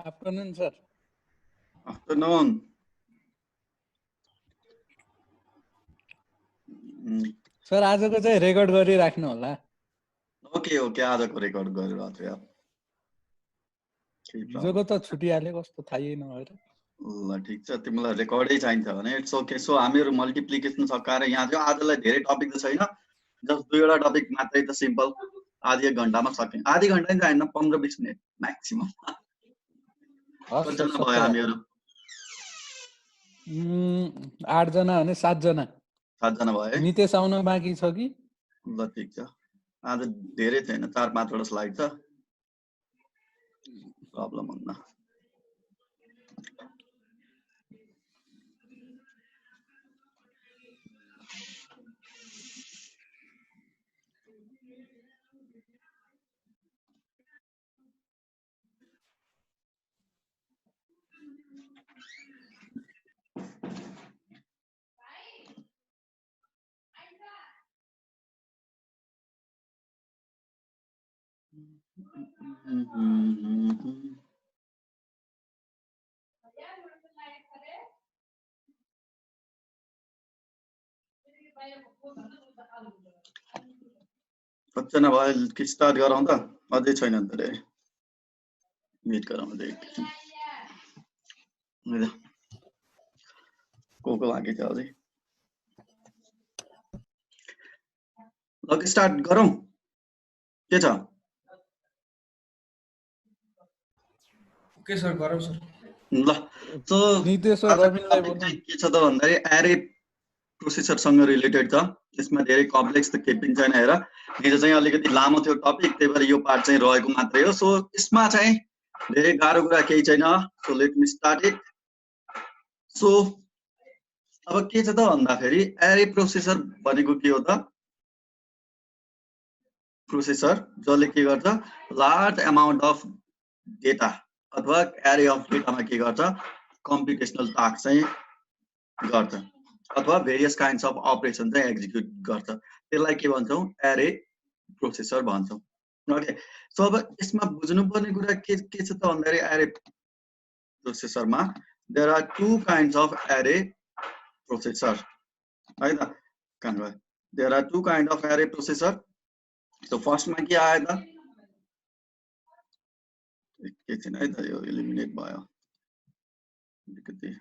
Afternoon sir. Afternoon. Sir आजको चाहिँ record गरिराख्नु होला। ओके ओके, आजको रेकर्ड गरिरहेको छु यार। हिजोको त छुटिहाल्यो, कस्तो थाहै नभएर। ल ठिक छ, तिमीलाई रेकर्डै चाहिन्छ भने इट्स ओके। सो हामीहरू मल्टिप्लिकेसन सकाएर यहाँ थियो। आजलाई धेरै टपिक त छैन, जस्ट 2वटा टपिक मात्रै त सिम्पल। आधी 1 घन्टामा सक्यौँ। आधी घन्टा नि चाहिएन, 15-20 मिनट म्याक्सिमम। कतिजना भयो हामीहरू? 8 जना भने 7 जना। 7 जना भयो है। नितेश आउन बाँकी छ कि? ल ठिक छ, आज धेरै छैन, 4-5 वटा स्लाइड छ, प्रब्लम हुन्न। कतिजना भयो कि स्टार्ट गरौँ त? अझै छैन त रे, मिट गरौँ त एकछिन। को बाँकी छ अझै? ल स्टार्ट गरौँ, के छ? ओके सर, गरौँ सर। ल सो नितेश र रविनलाई बोलाउँ। के छ त भन्दाखेरि एरे प्रोसेसरसँग रिलेटेड छ। यसमा धेरै कम्प्लेक्स त केही पनि छैन। हेर, हिजो चाहिँ अलिकति लामो थियो टपिक, त्यही भएर यो पार्ट चाहिँ रहेको मात्रै हो। सो यसमा चाहिँ धेरै गाह्रो कुरा केही छैन। So let me start it. So अब के छ त भन्दाखेरि एरे प्रोसेसर भनेको के हो त? प्रोसेसर जसले के गर्छ, लार्ज अमाउन्ट अफ डेटा अथवा एरे अफ डेटामा के गर्छ, कम्प्युटेसनल टास्क चाहिँ गर्छ अथवा भेरियस काइन्ड्स अफ अपरेसन चाहिँ एक्जिक्युट गर्छ। त्यसलाई के भन्छौँ? एरे प्रोसेसर भन्छौँ। ओके, सो अब यसमा बुझ्नुपर्ने कुरा के छ त भन्दाखेरि एरे प्रोसेसरमा देयर आर 2 काइन्ड्स अफ एरे प्रोसेसर है त। कहाँ गयो? देयर आर 2 काइन्ड अफ एरे प्रोसेसर। सो फर्स्टमा के आयो त? एकैछिन है त, यो इलिमिनेट भयो अलिकति।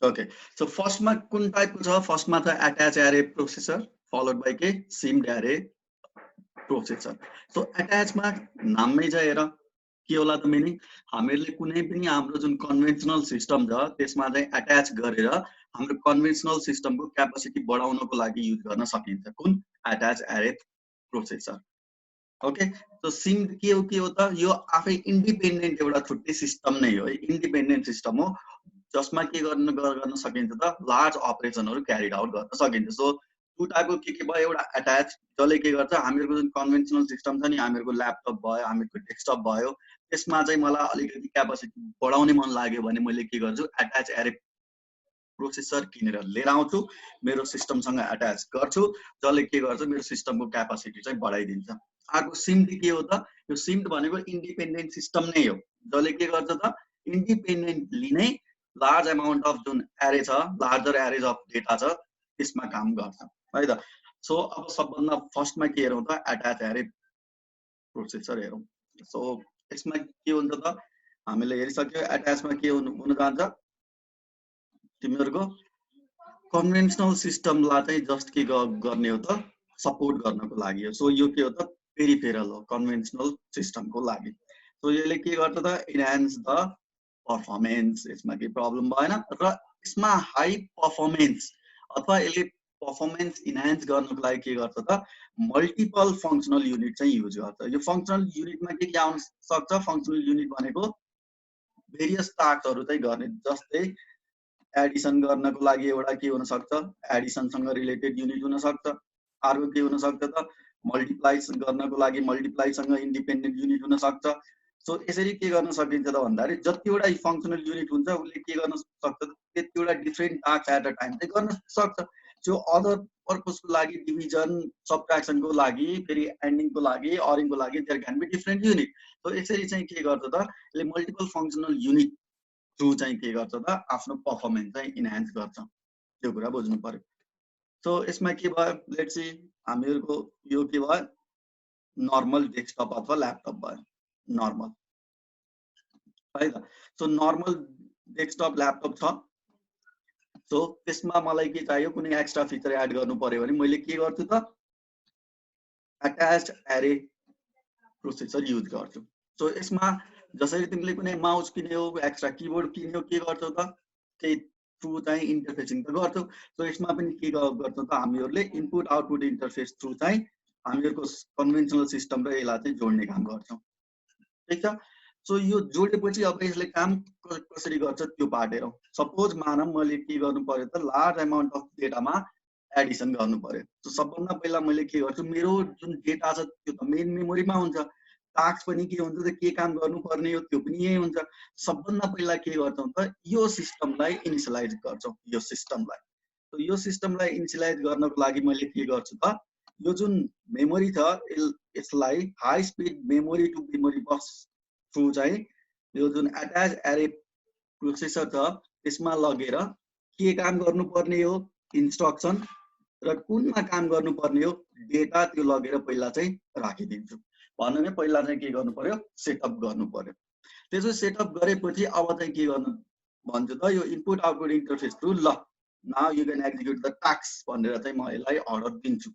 ओके, सो फर्स्टमा कुन टाइपको छ? फर्स्टमा त attach array processor followed by के? सिम्ड एरे प्रोसेसर। सो अट्याचमा नाममै छ, हेर के होला त मिनिङ? हामीहरूले कुनै पनि हाम्रो जुन कन्भेन्सनल सिस्टम छ त्यसमा चाहिँ अट्याच गरेर हाम्रो कन्भेन्सनल सिस्टमको क्यापासिटी बढाउनको लागि युज गर्न सकिन्छ। कुन? Attach array processor. Okay, so seemed के हो त? यो आफै इन्डिपेन्डेन्ट एउटा छुट्टै सिस्टम नै हो, इन्डिपेन्डेन्ट सिस्टम हो जसमा के गर्न सकिन्छ त? लार्ज अपरेसनहरू क्यारिड आउट गर्न सकिन्छ। सो 2 टाइपको के भयो? एउटा अट्याच जसले के गर्छ, हामीहरूको जुन कन्भेन्सनल सिस्टम छ नि, हामीहरूको ल्यापटप भयो, हामीहरूको डेस्कटप भयो, त्यसमा चाहिँ मलाई अलिकति क्यापासिटी बढाउने मन लाग्यो भने मैले के गर्छु? अट्याच एरे प्रोसेसर किनेर लिएर आउँछु, मेरो सिस्टमसँग अट्याच गर्छु, जसले के गर्छ, मेरो सिस्टमको क्यापासिटी चाहिँ बढाइदिन्छ। अर्को सिम्ड के हो त? यो सिम्ड भनेको इन्डिपेन्डेन्ट सिस्टम नै हो, जसले के गर्छ त? इन्डिपेन्डेन्टली नै लार्ज अमाउन्ट अफ जुन एरे छ, लार्जर एरेज अफ डेटा छ, त्यसमा काम गर्छ है त। सो अब सबभन्दा फर्स्टमा के हेरौँ त? अट्याच एरे प्रोसेसर हेरौँ। सो यसमा के हुन्छ त? हामीले हेरिसक्यो अट्याचमा के हुन जान्छ, तिमीहरूको कन्भेन्सनल सिस्टमलाई चाहिँ जस्ट के गर्ने हो त? सपोर्ट गर्नको लागि हो। सो यो के हो त? पेरिफेरल हो कन्भेन्सनल सिस्टमको लागि। सो यसले के गर्छ त? Enhance the performance. यसमा केही प्रब्लम भएन र यसमा हाई पर्फर्मेन्स अथवा यसले पर्फर्मेन्स इन्हान्स गर्नको लागि के गर्छ त? मल्टिपल फङ्सनल युनिट चाहिँ युज गर्छ। यो फङ्सनल युनिटमा के आउन सक्छ? फङ्सनल युनिट भनेको भेरियस टास्कहरू चाहिँ गर्ने, जस्तै एडिसन गर्नको लागि एउटा के हुन सक्छ? एडिसनसँग रिलेटेड युनिट हुन सक्छ। अर्को के हुन सक्छ त? मल्टिप्लाई गर्नको लागि मल्टिप्लाईसँग इन्डिपेन्डेन्ट युनिट हुन सक्छ। सो यसरी के गर्न सकिन्छ त भन्दाखेरि जतिवटा फङ्सनल युनिट हुन्छ उसले के गर्न सक्छ? त्यतिवटा different task at a time चाहिँ गर्न सक्छ। त्यो अदर पर्पजको लागि डिभिजन सबट्र्याक्सनको लागि फेरि एन्डिङको लागि अरिङको लागि there can be different unit. So यसरी चाहिँ के गर्छ त यसले मल्टिपल फङ्सनल युनिट थ्रु चाहिँ के गर्छ त आफ्नो पर्फर्मेन्स चाहिँ इन्हान्स गर्छ। त्यो कुरा बुझ्नु पर्यो। सो यसमा के भयो लेट्स सी हामीहरुको यो के भयो नर्मल डेस्कटप अथवा ल्यापटप भयो नर्मल है त। सो नर्मल डेस्कटप ल्यापटप छ। सो त्यसमा मलाई के चाहियो कुनै एक्स्ट्रा फिचर एड गर्नु पर्यो भने मैले के गर्छु त अट्याच्ड एरे प्रोसेसर युज गर्छु। सो यसमा जसरी तिमीले कुनै माउस किन्यौ एक्स्ट्रा किबोर्ड किन्यौ के गर्छौ त त्यही थ्रु चाहिँ इन्टरफेसिङ त गर्छौ। सो यसमा पनि के गर्छौ त हामीहरुले इनपुट आउटपुट इन्टरफेस थ्रु चाहिँ हामीहरुको कन्भेन्सनल सिस्टम र यसलाई चाहिँ जोड्ने काम गर्छौ। ठीक छ। सो यो जोडेपछि अब यसले काम कसरी गर्छ त्यो पार्ट हेरौँ। सपोज मानम मैले के गर्नु पर्यो त लार्ज अमाउन्ट अफ डेटामा एडिसन गर्नु पर्यो। सो सबभन्दा पहिला मैले के गर्छु मेरो जुन डेटा छ त्यो त मेन मेमोरीमा हुन्छ। टास्क पनि के हुन्छ त के काम गर्नुपर्ने हो त्यो पनि यही हुन्छ। सबभन्दा पहिला के गर्छौँ त यो सिस्टमलाई इनिसियलाइज गर्छौँ यो सिस्टमलाई। सो यो सिस्टमलाई इनिसियलाइज गर्नको लागि मैले के गर्छु त यो जुन मेमोरी छ यसलाई high speed memory to memory bus through चाहिँ यो जुन अट्याच एरे प्रोसेसर छ त्यसमा लगेर के काम गर्नुपर्ने हो इन्स्ट्रक्सन र कुनमा काम गर्नुपर्ने हो डेटा त्यो लगेर पहिला चाहिँ राखिदिन्छु। भन्नु नै पहिला चाहिँ के गर्नु पर्यो सेटअप गर्नु पर्यो। त्यसो सेटअप गरेपछि अब चाहिँ के गर्नु भन्छु त यो इनपुट आउटपुट इन्टरफेस थ्रु ल now you can execute the task भनेर चाहिँ म यसलाई अर्डर दिन्छु।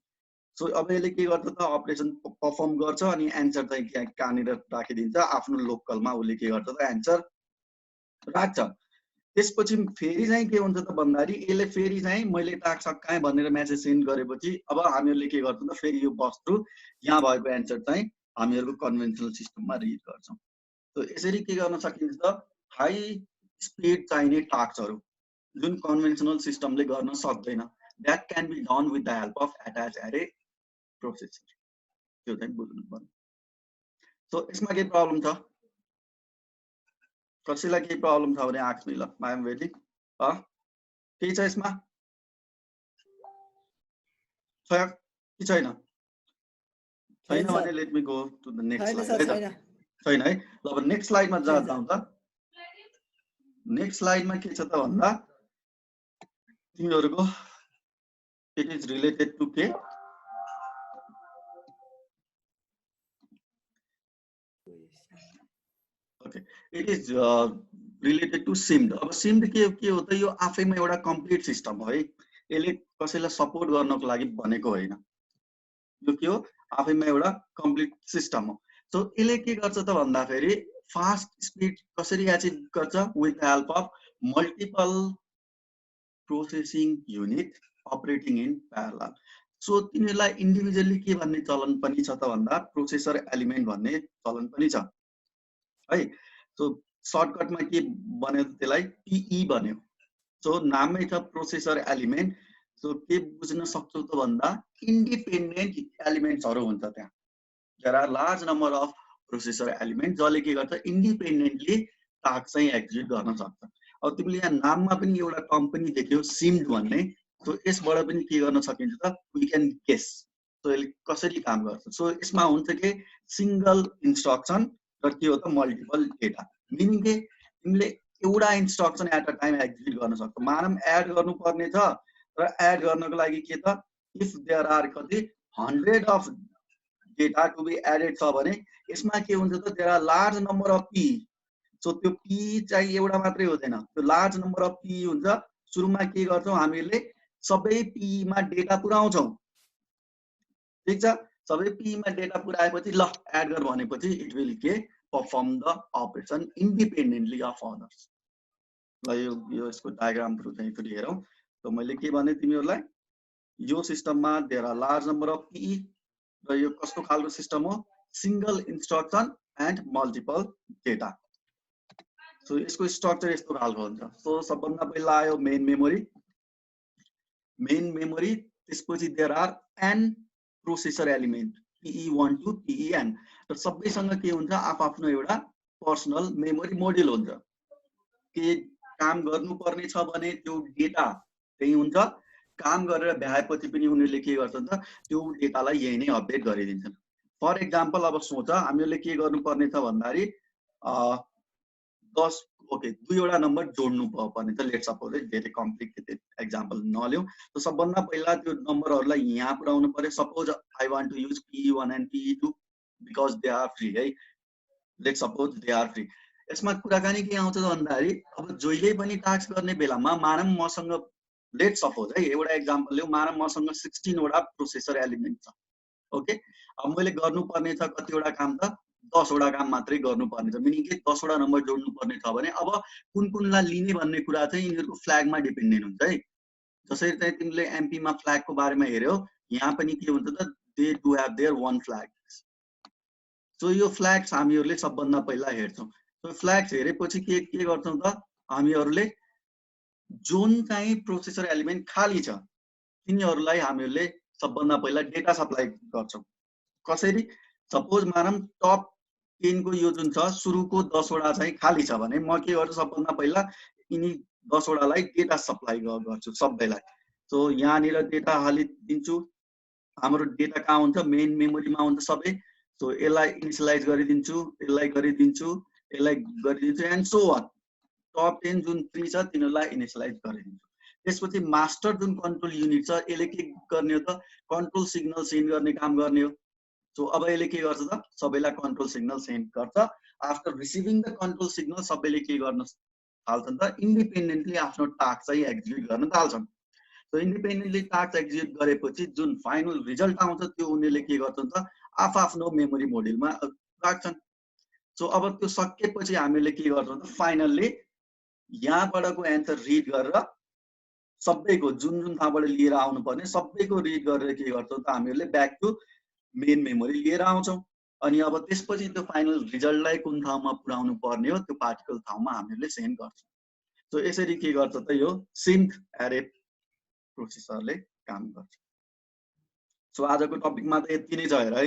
सो अब यसले के गर्छ त अपरेसन परफर्म गर्छ अनि एन्सर चाहिँ कहाँनिर राखिदिन्छ आफ्नो लोकलमा उसले के गर्छ त एन्सर राख्छ। त्यसपछि फेरि चाहिँ के हुन्छ त भन्दाखेरि यसले फेरि चाहिँ मैले टास्क सकाएँ भनेर मेसेज सेन्ड गरेपछि अब हामीहरूले के गर्छौँ त फेरि यो बस थ्रु यहाँ भएको एन्सर चाहिँ हामीहरूको कन्भेन्सनल सिस्टममा रिड गर्छौँ। सो यसरी के गर्न सकिन्छ त हाई स्पिड चाहिने टास्कहरू जुन कन्भेन्सनल सिस्टमले गर्न सक्दैन that can be done with the help of attach array processor. त्यो चाहिँ बुझ्नु पर्यो। सो यसमा के प्रब्लम छ कसैलाई केही प्रब्लम छ भने आस्क मी ल आई एम वेटिङ। केही छ यसमा छ कि छैन? छैन भने let me go to the next slide है त। छैन है ल अब नेक्स्ट स्लाइडमा जाउँ त। नेक्स्ट स्लाइडमा के छ त भन्दा तिमीहरुको इट इज रिलेटेड टु के okay it is related to SIMD. अब सिम्ड के हो त यो आफैमा एउटा कम्प्लिट सिस्टम हो है। यसले कसैलाई सपोर्ट गर्नको लागि भनेको होइन। यो के हो आफैमा एउटा कम्प्लिट सिस्टम हो। सो यसले के गर्छ त भन्दाखेरि फास्ट स्पिड कसरी एचिभ गर्छ with the help of multiple processing unit operating in parallel. So तिनीहरूलाई इन्डिभिजुअली के भन्ने चलन पनि छ त भन्दा प्रोसेसर एलिमेन्ट भन्ने चलन पनि छ है। सो सर्टकटमा के भन्यो त्यसलाई पिई भन्यो। सो नामै छ प्रोसेसर एलिमेन्ट। सो के बुझ्न सक्छौ त भन्दा इन्डिपेन्डेन्ट एलिमेन्ट्सहरू हुन्छ त्यहाँ। There are large number of processor element जसले के गर्छ इन्डिपेन्डेन्टली टास्क चाहिँ एक्जिक्युट गर्न सक्छ। अब तिमीले यहाँ नाममा पनि एउटा टर्म पनि देख्यौ सिम्ड भन्ने। सो यसबाट पनि के गर्न सकिन्छ त वी क्यान गेस सो यसले कसरी काम गर्छ। सो यसमा हुन्छ के सिंगल इन्स्ट्रक्सन र के हो त मल्टिपल डेटा। मिनिङ के तिमीले एउटा instruction at a time execute गर्न सक्छौ। मानम एड गर्नुपर्ने छ र एड गर्नको लागि के त इफ देयर आर कति 100 of data to be added छ भने यसमा के हुन्छ त there are large number of P. So त्यो पी चाहिँ एउटा मात्रै हुँदैन त्यो लार्ज नम्बर अफ पी हुन्छ। सुरुमा के गर्छौँ हामीहरूले सबै पी मा डेटा पुर्याउँछौँ। ठीक छ। सबै पी मा डेटा पुर्याएपछि ल एड गर भनेपछि इट विल के perform the operation independently of others. ल यो यसको डायग्राम थ्रु चाहिँ फेरि हेरौँ। त मैले के भने तिमीहरूलाई यो सिस्टममा there are large number of P र यो कस्तो खालको सिस्टम हो single instruction and multiple data. So यसको स्ट्रक्चर यस्तो खालको हुन्छ। सो सबभन्दा पहिला आयो मेन मेमोरी। मेन मेमोरी त्यसपछि there are N processor element PE1 to PEN र सबैसँग के हुन्छ आफ्नो एउटा पर्सनल मेमोरी मोड्युल हुन्छ। के काम गर्नुपर्ने छ भने त्यो डेटा त्यही हुन्छ काम गरेर भ्याएपछि पनि उनीहरूले के गर्छन् त त्यो डेटालाई यही नै अपडेट गरिदिन्छन्। फर एक्जाम्पल अब सोच हामीहरूले के गर्नुपर्ने छ भन्दाखेरि 10 ओके 2वटा नम्बर जोड्नु पर्ने त लेट्स सपोज धेरै कम्प्लिकेटेड एक्जाम्पल नलिउँ। त सबभन्दा पहिला त्यो नम्बरहरूलाई यहाँ पुर्याउनु पर्यो। Suppose I want to use PE1 and PE2 because they are free है, let's suppose they are free. यसमा कुराकानी के आउँछ भन्दाखेरि अब जहिले पनि टास्क गर्ने बेलामा मानम मसँग लेट्स सपोज है एउटा एक्जाम्पल लिउँ, मानम मसँग 16वटा प्रोसेसर एलिमेन्ट छ। ओके, अब मैले गर्नुपर्ने छ कतिवटा काम त 10वटा काम मात्रै गर्नुपर्ने छ, मिनिङ के 10वटा नम्बर जोड्नु पर्ने छ भने अब कुन कुनलाई लिने भन्ने कुरा चाहिँ यिनीहरूको फ्ल्यागमा डिपेन्डेन्ट हुन्छ है। जसरी चाहिँ तिमीले एमपीमा फ्ल्यागको बारेमा हेर्यौ, यहाँ पनि के हुन्छ त they do have there one flag. So यो फ्ल्याग्स हामीहरूले सबभन्दा पहिला हेर्छौँ। सो फ्ल्याग्स हेरेपछि के गर्छौँ त हामीहरूले जुन चाहिँ प्रोसेसर एलिमेन्ट खाली छ तिनीहरूलाई हामीहरूले सबभन्दा पहिला डेटा सप्लाई गर्छौँ। कसरी? सपोज मानम टप 10 को यो जुन छ सुरुको 10वटा चाहिँ खाली छ भने म के गर्छु सबभन्दा पहिला यिनी 10वटालाई डेटा सप्लाई गर्छु सबैलाई। सो यहाँनिर डेटा हालिदिन्छु। हाम्रो डेटा कहाँ हुन्छ? मेन मेमोरीमा हुन्छ सबै। सो यसलाई इनिसियलाइज गरिदिन्छु, यसलाई गरिदिन्छु, यसलाई गरिदिन्छु एन्ड सो अन। टप 10 जुन 3 छ तिनीहरूलाई इनिसियलाइज गरिदिन्छु। त्यसपछि मास्टर जुन कन्ट्रोल युनिट छ यसले के गर्ने हो त कन्ट्रोल सिग्नल सेन्ड गर्ने काम गर्ने हो। सो अब यसले के गर्छ त सबैलाई कन्ट्रोल सिग्नल सेन्ड गर्छ। After receiving the control signal सबैले के गर्न थाल्छन् त इन्डिपेन्डेन्टली आफ्नो टास्क चाहिँ एक्जिक्युट गर्न थाल्छन्। सो इन्डिपेन्डेन्टली टास्क एक्जिक्युट गरेपछि जुन फाइनल रिजल्ट आउँछ त्यो उनीहरूले के गर्छन् त आफ्नो मेमोरी मोड्युलमा राख्छन्। सो अब त्यो सकेपछि हामीले के गर्छौँ त फाइनल्ली यहाँबाटको एन्सर रिड गरेर सबैको जुन जुन ठाउँबाट लिएर आउनुपर्ने सबैको रिड गरेर के गर्छौँ त हामीहरूले ब्याक टु मेन मेमोरी लिएर आउँछौँ। अनि अब त्यसपछि त्यो फाइनल रिजल्टलाई कुन ठाउँमा पुर्याउनु पर्ने हो त्यो पार्टिकल ठाउँमा हामीहरूले सेन्ड गर्छौँ। सो यसरी के गर्छ त यो सिन्क एरे प्रोसेसरले काम गर्छ। सो आजको टपिकमा त यति नै छ हेर है,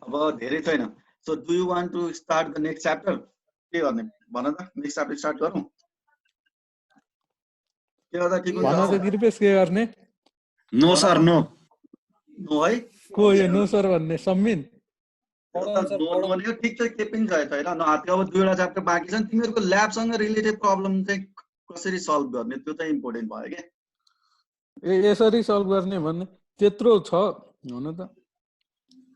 अब धेरै छैन। So do you want to start the next chapter? के गर्ने भन त, नेक्स्ट च्याप्टर स्टार्ट गरौँ? के गर्दा ठिक हुन्छ? भन त कृपेश के गर्ने? No sir no. नो है? को यो नो सर भन्ने? सम्मिन भनेको ठिक छ, के पनि छैन होइन। त्यो अब 2वटा च्याप्टर बाँकी छन्, तिमीहरूको ल्याबसँग रिलेटेड प्रब्लम चाहिँ कसरी सल्भ गर्ने त्यो चाहिँ इम्पोर्टेन्ट भयो क्या। यसरी सल्भ गर्ने भन्ने त्यत्रो छ हुन त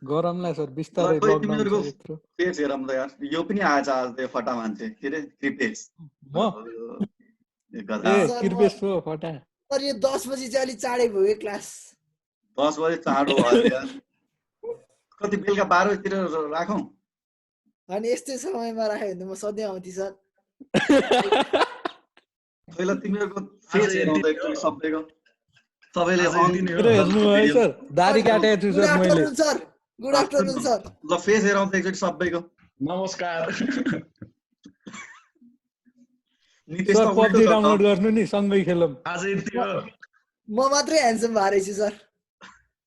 गरमलाई सर बिस्तारै लकडाउन छ यत्रो। पेज हेरौँ त यार, यो पनि आएछ आज त्यो फटा मान्छे के अरे कृपेश। म कृपेश हो फटा। सर यो 10 बजी चाहिँ अलि चाँडै भयो क्लास। 10 बजे चाँडो भयो यार। कति बेलुका 12 बजीतिर राखौँ? अनि यस्तै समयमा राख्यो भने म सधैँ आउँथे सर। पहिला तिमीहरूको फेस हेरौँ त एकचोटि सबैको। सबैले हेर्नु है सर, दाढी काटेको छु सर मैले। Sir good afternoon sir. ल फेस हेरौँ त एकचोटि सबैको। नमस्कार। सर पब्जी डाउनलोड गर्नु नि सँगै खेलौँ। म मात्रै ह्यान्डसम भएर छु सर,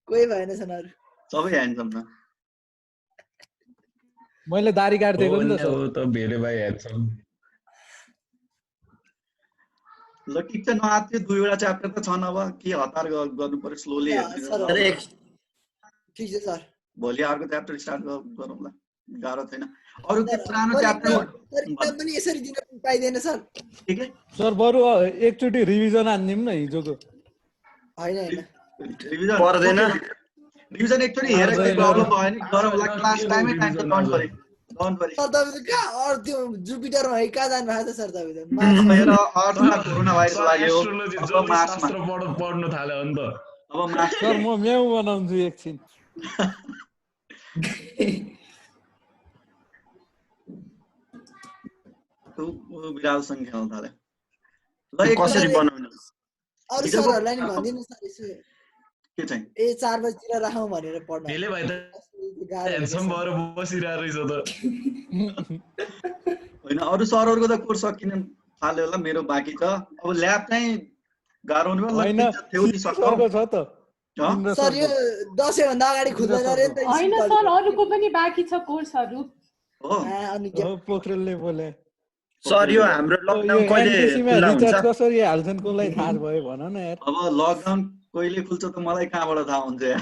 कोही भएन छन् अरू। सबै ह्यान्डसम न। मैले दाढी काट्दिएको नि त सर। हो त भेरे भाइ ह्यान्डसम। ल ठिक छ, नआत्यो 2वटा च्याप्टर त छन्, अब के हतार गर्नु पर्यो, स्लोली हेर्नु। ठिक छ सर, भोलि अर्को च्याप्टर स्टार्ट गरौँला, गाह्रो छैन। अरू के पुरानो च्याप्टर पनि यसरी दिन पाइदैन सर। ठीक है सर, बरु एकचोटि रिभिजन हान्दिउँ न हिजोको। हैन हैन रिभिजन पर्दैन। रिभिजन एकचोटि हेरेर प्रब्लम भयो नि गरौँला, क्लास टाइमै टाइम त डोन्ट वरी। सर तपाईँ त कहाँ अरू त्यो जुपिटरमा है कहाँ जानु भएको छ सर तपाईँ त? मेरो अर्थमा कोरोना भाइरस लाग्यो अब मार्चमा पढ्नु थाल्यो नि त। अब मार्च सर म म्याउ बनाउँछु एकछिन। विरालसँग खेल्न थाल्यो। ल कसरी बनाउने? अरू सरहरूलाई नि भनिदिनु सर यसो के चाहिँ ए 4 बजीतिर राखौँ भनेर पढ्न। भेले भाइ त ह्यान्डसम भएर बसिरहेको रहेछ त। होइन अरू सरहरूको त कोर्स सकिन थाल्यो होला, मेरो बाँकी छ। अब ल्याब चाहिँ गाह्रो हुने होइन सरको छ त। सर यो 10 भन्दा अगाडि खुल्दैन रे नि त। हैन सर अरूको पनि बाँकी छ कोर्सहरु। हो पोखरेलले बोले। सर यो हाम्रो लकडाउन कहिले खुल्ला हुन्छ? कसरी हाल्छन् कोलाई थाहा भयो भन न यार। अब लकडाउन कहिले खुल्छ त मलाई कहाँबाट थाहा हुन्छ यार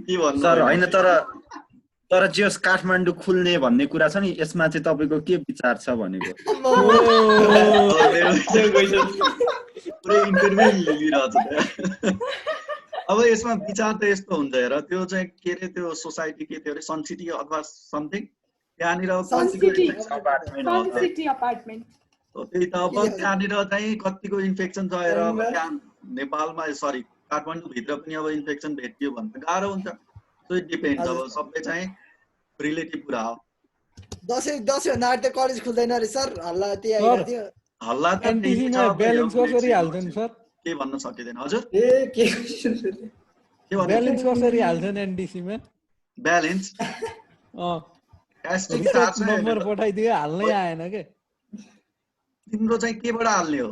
के भन्नु सर हैन तर जे होस् काठमाडौँ खुल्ने भन्ने कुरा छ नि यसमा चाहिँ तपाईको के विचार छ भनेको पुरै इन्टरभ्यु लिइरहेछ त्यहाँ अब यसमा विचार त यस्तो हुन्छ हेर त्यो चाहिँ के रे त्यो सोसाइटी के थियो अरे सन सिटी अथवा समथिङ त्यहाँनिर सन सिटी त्यही अपार्टमेन्ट त अब त्यहाँनिर चाहिँ कतिको इन्फेक्सन छ हेर अब त्यहाँ नेपालमा सरी काठमाडौँ भित्र पनि अब इन्फेक्सन भेटियो भने त गाह्रो हुन्छ सो इट डिपेन्ड्स अब सबै चाहिँ रिलेटिभ कुरा हो दसैँ भन्दा त कलेज खुल्दैन रे सर हल्ला त्यही आइरहेको थियो हल्ला त एनटिसी मा ब्यालेन्स कसरी हाल्छन् सर के भन्न सकिदैन हजुर के ब्यालेन्स कसरी हाल्छन् एनटिसी मा ब्यालेन्स रिचार्ज नम्बर पठाइदियो हाल्नै आएन के तिम्रो चाहिँ केबाट हाल्ने हो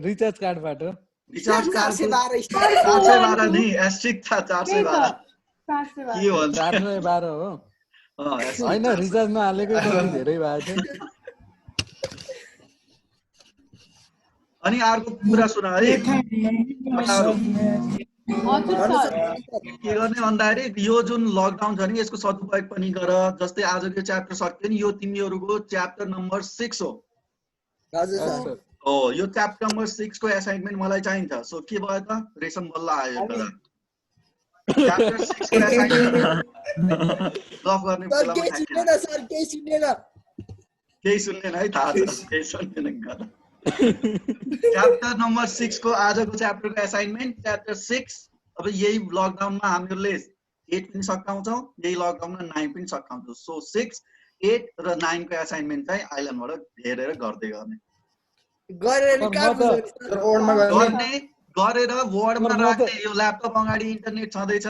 रिचार्ज कार्डबाट रिचार्ज कार्ड 412 412 नि एस्ट्रिक छ 412 के भन्छ 412 हो हैन रिचार्ज नहालेकै पनि धेरै भएको थियो अनि अर्को कुरा सुन है के गर्ने भन्दाखेरि यो जुन लकडाउन छ नि यसको सदुपयोग पनि गर जस्तै आजको च्याप्टर सक्यो नि यो तिमीहरूको च्याप्टर नम्बर 6 हो यो च्याप्टर नम्बर 6 को असाइनमेन्ट मलाई चाहिन्छ सो के भयो त रेशम बल्ल आयो एउटा च्याप्टर 6 को असाइनमेन्ट लफ गर्ने बेलामा केही सुन्दैन है थाहा छ केही सुन्दैन गरा च्याप्टर नम्बर 6 को आजको च्याप्टरको असाइनमेन्ट च्याप्टर 6 अब यही लकडाउनमा हामीहरूले 8 पनि सकाउँछौँ यही लकडाउनमा 9 पनि सकाउँछौँ सो 6 8 र 9 को असाइनमेन्ट चाहिँ आइल्यान्डबाट हेरेर गर्दै गर्ने गरेर वर्डमा राख्ने यो ल्यापटप अगाडि इन्टरनेट छँदैछ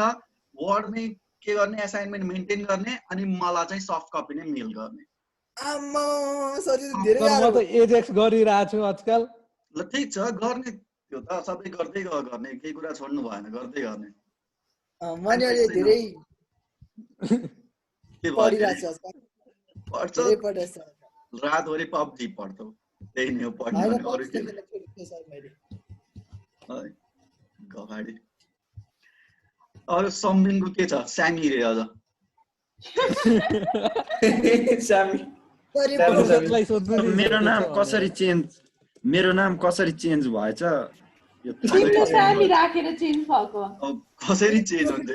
वर्डमै के गर्ने असाइनमेन्ट मेन्टेन गर्ने अनि मलाई चाहिँ सफ्ट कपी नै मेल गर्ने एजेक्स गरिरहेको छु आजकल ल ठिक छ गर्ने त्यो त सबै गर्दै गर्ने केही कुरा छोड्नु भएन गर्दै गर्ने रातभरि पब्जी पढ्छौ त्यही नै हो पढ्नु अरू के गफाडी अरू सम्बिङको के छ स्यामी रे अझ मेरो नाम कसरी चेन्ज भएछ तिम्रो सामी राखेर चेन्ज भएको कसरी चेन्ज हुन्छ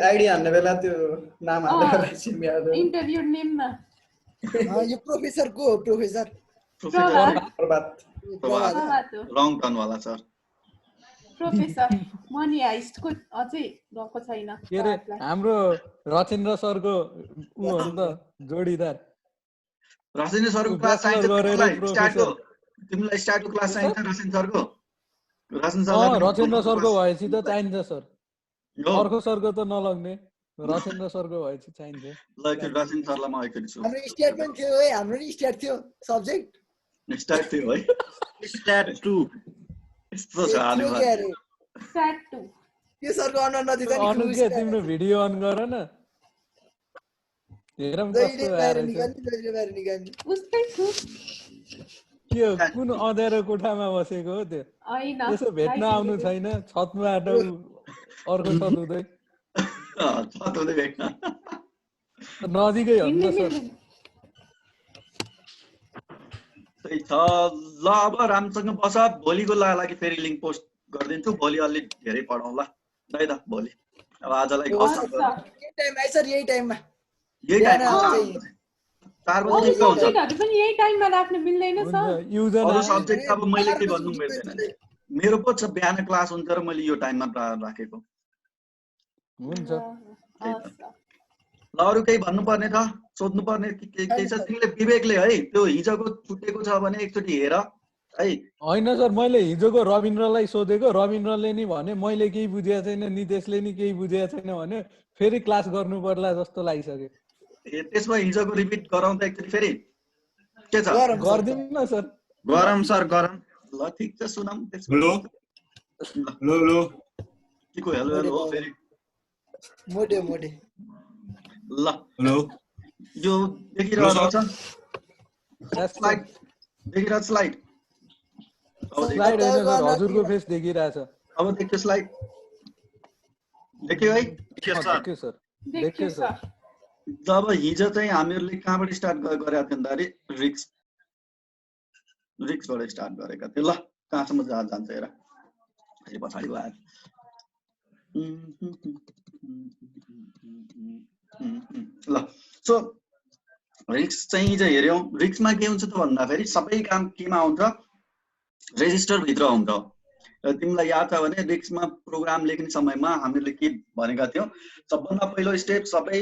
आइडी हान्ने बेला त्यो नाम हाल्ने बेला सिम याद हो इन्टरभ्यु नेममा यो प्रोफेसर को हो प्रोफेसर प्रभात रङ टर्न वाला सर प्रोफेसर मनी हाइस्टको अझै गएको छैन के रे हाम्रो रचेन्द्र सरको उ हो नि त जोडीदार रचेन्द्र सरको क्लास चाहिन्छ तिमीलाई स्टार्टको क्लास चाहिन्छ रचेन्द्र सरको रचेन्द्र सरको भएपछि त चाहिन्छ सर अर्को सरको त नलग्ने रचेन्द्र सरको भएपछि चाहिन्छ ल एकचोटि रचेन्द्र सरलाई म एकचोटि छु हाम्रो स्टेटमेन्ट थियो है हाम्रो नि स्टार्ट थियो सब्जेक्ट स्टार्ट थियो है स्टार्ट 2 यस्तो छ हाल्नु स्टार्ट 2 यो सरको अनुहार नदिँदा नि अनु के तिम्रो भिडियो अन गर न हेरौँ कस्तो निकाल्ने उस्तै छु के हो कुन अँध्यारो कोठामा बसेको हो त्यो हैन यसो भेट्न आउनु छैन छतबाट अर्को छत हुँदै छत हुँदै भेट्न नजिकै हो नि सर त्यही छ ल अब राम्रोसँग बस भोलिको लागि फेरि लिङ्क पोस्ट गरिदिन्छु भोलि अलि धेरै पढाउँला है त भोलि अब आजलाई यही टाइममा 4 बजे हुन्छ सब्जेक्टहरु पनि यही टाइममा राख्न मिल्दैन सर अरु सब्जेक्ट अब मैले के भन्नु मिल्दैन मेरो पो छ बिहान क्लास हुन्छ र मैले यो टाइममा राखेको हुन्छ ल अरु केही भन्नु पर्ने छ सोध्नु पर्ने केही छ तिमीले विवेकले है त्यो हिजोको छुटेको छ भने एकचोटि हेर है हैन सर मैले हिजोको रविन्द्रलाई सोधेको रविन्द्रले नि भने मैले केही बुझेको छैन नितेशले नि केही बुझेको छैन भने फेरि क्लास गर्नु पर्ला जस्तो लागिसक्यो त्यसमा हिजोको रिपिट गराउँ त एकचोटि फेरि के छ गर्दिनु न सर गरम सर गरम ल ठीक छ सुनाम त्यसको हेलो हेलो के को हेलो हेलो हो फेरि मोटे ल हेलो यो देखिरहेको छ स्लाइड देखिरहेको स्लाइड स्लाइड हैन सर हजुरको फेस देखिरहेछ अब देखियो स्लाइड देखियो है के सर देखियो सर देखियो सर जब हिजो चाहिँ हामीहरूले कहाँबाट स्टार्ट गरेका थियौँ भन्दाखेरि रिक्सबाट स्टार्ट गरेका थियौँ ल कहाँसम्म जान्छ हेर अहिले पछाडि भयो ल सो रिक्स चाहिँ हेऱ्यौँ रिक्समा के हुन्छ त भन्दाखेरि सबै काम केमा हुन्छ रेजिस्टर भित्र हुन्छ र तिमीलाई याद छ भने रिक्समा प्रोग्राम लेख्ने समयमा हामीले के भनेका थियौँ सबभन्दा पहिलो स्टेप सबै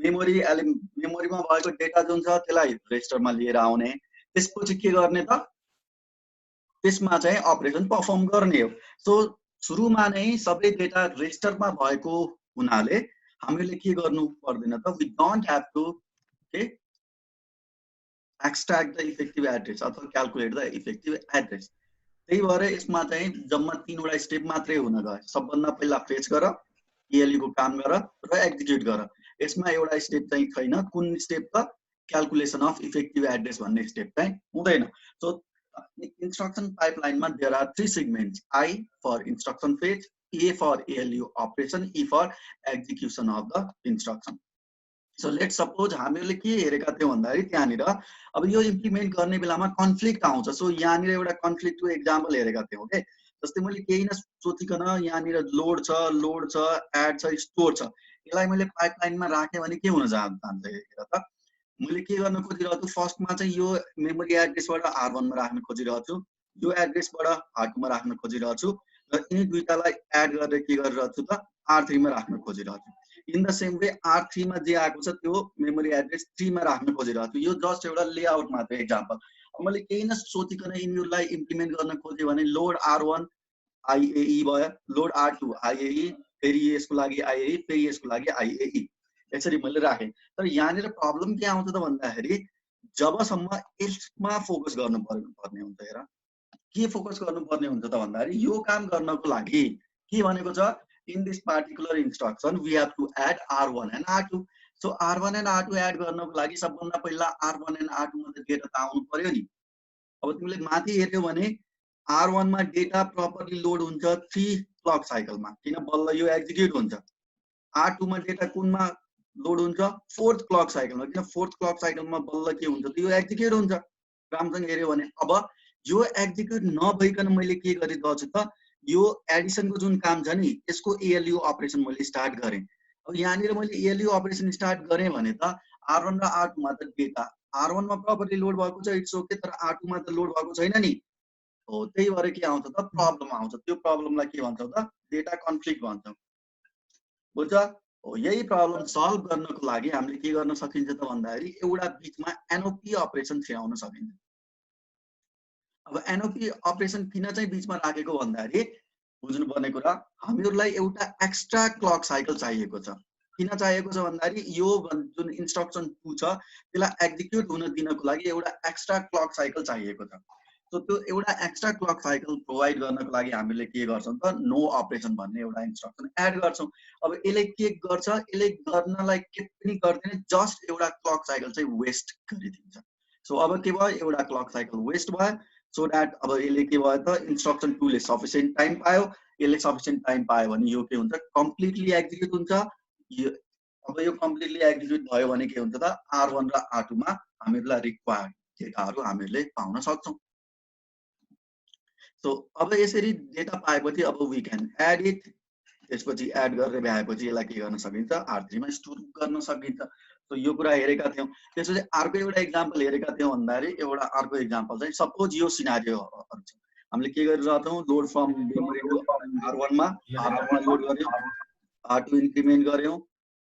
मेमोरीमा भएको डेटा जुन छ त्यसलाई रेजिस्टरमा लिएर आउने त्यसपछि के गर्ने त त्यसमा चाहिँ अपरेसन परफर्म गर्ने हो सो सुरुमा नै सबै डेटा रेजिस्टरमा भएको हुनाले हामीले के गर्नु पर्दैन त we don't have to extract the effective address अथवा क्याल्कुलेट द इफेक्टिभ एड्रेस त्यही भएर यसमा चाहिँ जम्मा 3वटा स्टेप मात्रै हुन गयो सबभन्दा पहिला फेच गर ELU को काम गर र एक्जिक्युट गर यसमा एउटा स्टेप चाहिँ छैन कुन स्टेप त क्याल्कुलेसन अफ इफेक्टिभ एड्रेस भन्ने स्टेप चाहिँ हुँदैन so instruction pipeline ma there are 3 segments I for instruction fetch A for ALU operation E for execution of the instruction so let's suppose हामीले के हेरेका थियौं भन्दाखेरि त्यहाँनिर अब यो इम्प्लिमेन्ट गर्ने बेलामा कन्फ्लिक्ट आउँछ सो यहाँनिर एउटा कन्फ्लिक्टको एक्जाम्पल हेरेका थियौं के जस्तै मैले केही न सोचिकन यहाँनिर लोड छ एड छ स्टोर छ यसलाई मैले पाइपलाइनमा राखे भने के हुन जान्छ हेर त मैले के गर्न खोजिरहेको छु फर्स्टमा चाहिँ यो मेमोरी एड्रेसबाट R1 मा राख्न खोजिरहेको छु यो एड्रेसबाट R2 मा राख्न खोजिरहेको छु र यी दुईटालाई एड गरेर के गरिरहेको छु त R3 मा राख्न खोजिरहेको छु in the same way R3 मा जे आएको छ त्यो मेमोरी एड्रेस 3 मा राख्न खोजिरहेको छु यो जस्ट एउटा लेआउट मात्र एक्जाम्पल अब मैले केही न सोचिकन यिनीहरूलाई इम्प्लिमेन्ट गर्न खोजे भने लोड R1 IAE भयो लोड R2 IAE फेरि यसको लागि IAE फेरि यसको लागि IAE यसरी मैले राखेँ तर यहाँनिर प्रब्लम के आउँछ त भन्दाखेरि जबसम्म यसमा फोकस गर्नुपर्ने हुन्छ हेर के फोकस गर्नुपर्ने हुन्छ त भन्दाखेरि यो काम गर्नको लागि के भनेको छ in this particular instruction we have to add R1 and R2 so R1 and R2 add गर्नको लागि सबभन्दा पहिला R1 एन्ड R2 मा डेटा त आउनु पर्यो नि अब तिमीले माथि हेर्यौ भने R1 मा डेटा प्रपरली लोड हुन्छ 3 क्लक साइकलमा किन बल्ल यो एक्जिक्युट हुन्छ R2 मा डेटा कुनमा लोड हुन्छ 4th क्लक साइकलमा किन 4th क्लक साइकलमा बल्ल के हुन्छ त यो एक्जिक्युट हुन्छ राम्रोसँग हेर्यो भने अब यो एक्जिक्युट नभइकन मैले के गरिरहेको छु त यो एडिसनको जुन काम छ नि यसको ALU अपरेसन मैले स्टार्ट गरे अब यहाँनिर मैले ALU अपरेसन स्टार्ट गरे भने त R1 र R2 मा त डेटा R1 मा प्रपरली लोड भएको छ इट्स ओके तर R2 मा त लोड भएको छैन नि हो त्यही भएर के आउँछ त प्रब्लम आउँछ त्यो प्रब्लमलाई के भन्छौ त डेटा कन्फ्लिक्ट भन्छौ बुझ्छ हो यही प्रब्लम सल्भ गर्नको लागि हामीले के गर्न सकिन्छ त भन्दाखेरि एउटा बीचमा NOP अपरेसन ल्याउन सकिन्छ अब NOP अपरेसन किन चाहिँ बीचमा राखेको भन्दाखेरि बुझ्नुपर्ने कुरा हामीहरूलाई एउटा एक्स्ट्रा क्लक साइकल चाहिएको छ किन चाहिएको छ भन्दाखेरि यो जुन इन्स्ट्रक्सन 2 छ त्यसलाई एक्जिक्युट हुन दिनको लागि एउटा एक्स्ट्रा क्लक साइकल चाहिएको छ सो त्यो एउटा एक्स्ट्रा क्लक साइकल प्रोवाइड गर्नको लागि हामीले के गर्छौं त नो अपरेसन भन्ने एउटा इन्स्ट्रक्सन एड गर्छौं अब यसले के गर्छ यसले गर्नलाई के पनि गर्दैन जस्ट एउटा क्लक साइकल चाहिँ वेस्ट गरिदिन्छ सो अब के भयो एउटा क्लक साइकल वेस्ट भयो सो दैट अब यसले के भयो त इन्स्ट्रक्सन 2 ले सफिसिएन्ट टाइम पायो यसले सफिसिएन्ट टाइम पायो भने यो के हुन्छ कम्प्लिटली एक्जिक्युट हुन्छ अब यो कम्प्लिटली एक्जिक्युट भयो भने के हुन्छ त R1 र R2 मा हामीहरूलाई रिक्वायर्ड डेटाहरु हामीले पाउन सक्छौं सो अब यसरी डेटा पाएपछि अब वी क्यान एड इट त्यसपछि एड गरेर भ्याएपछि यसलाई के गर्न सकिन्छ R3 मा स्टोर गर्न सकिन्छ सो यो कुरा हेरेका थियौं त्यसपछि अर्को एउटा एक्जाम्पल हेरेका थियौं भन्दाखेरि एउटा अर्को एक्जाम्पल चाहिँ सपोज यो सिनारियो छ हामीले के गरिरहेका छौं load from memory to R1 मा R1 मा लोड गर्यौं R2 इन्क्रिमेन्ट गर्यौं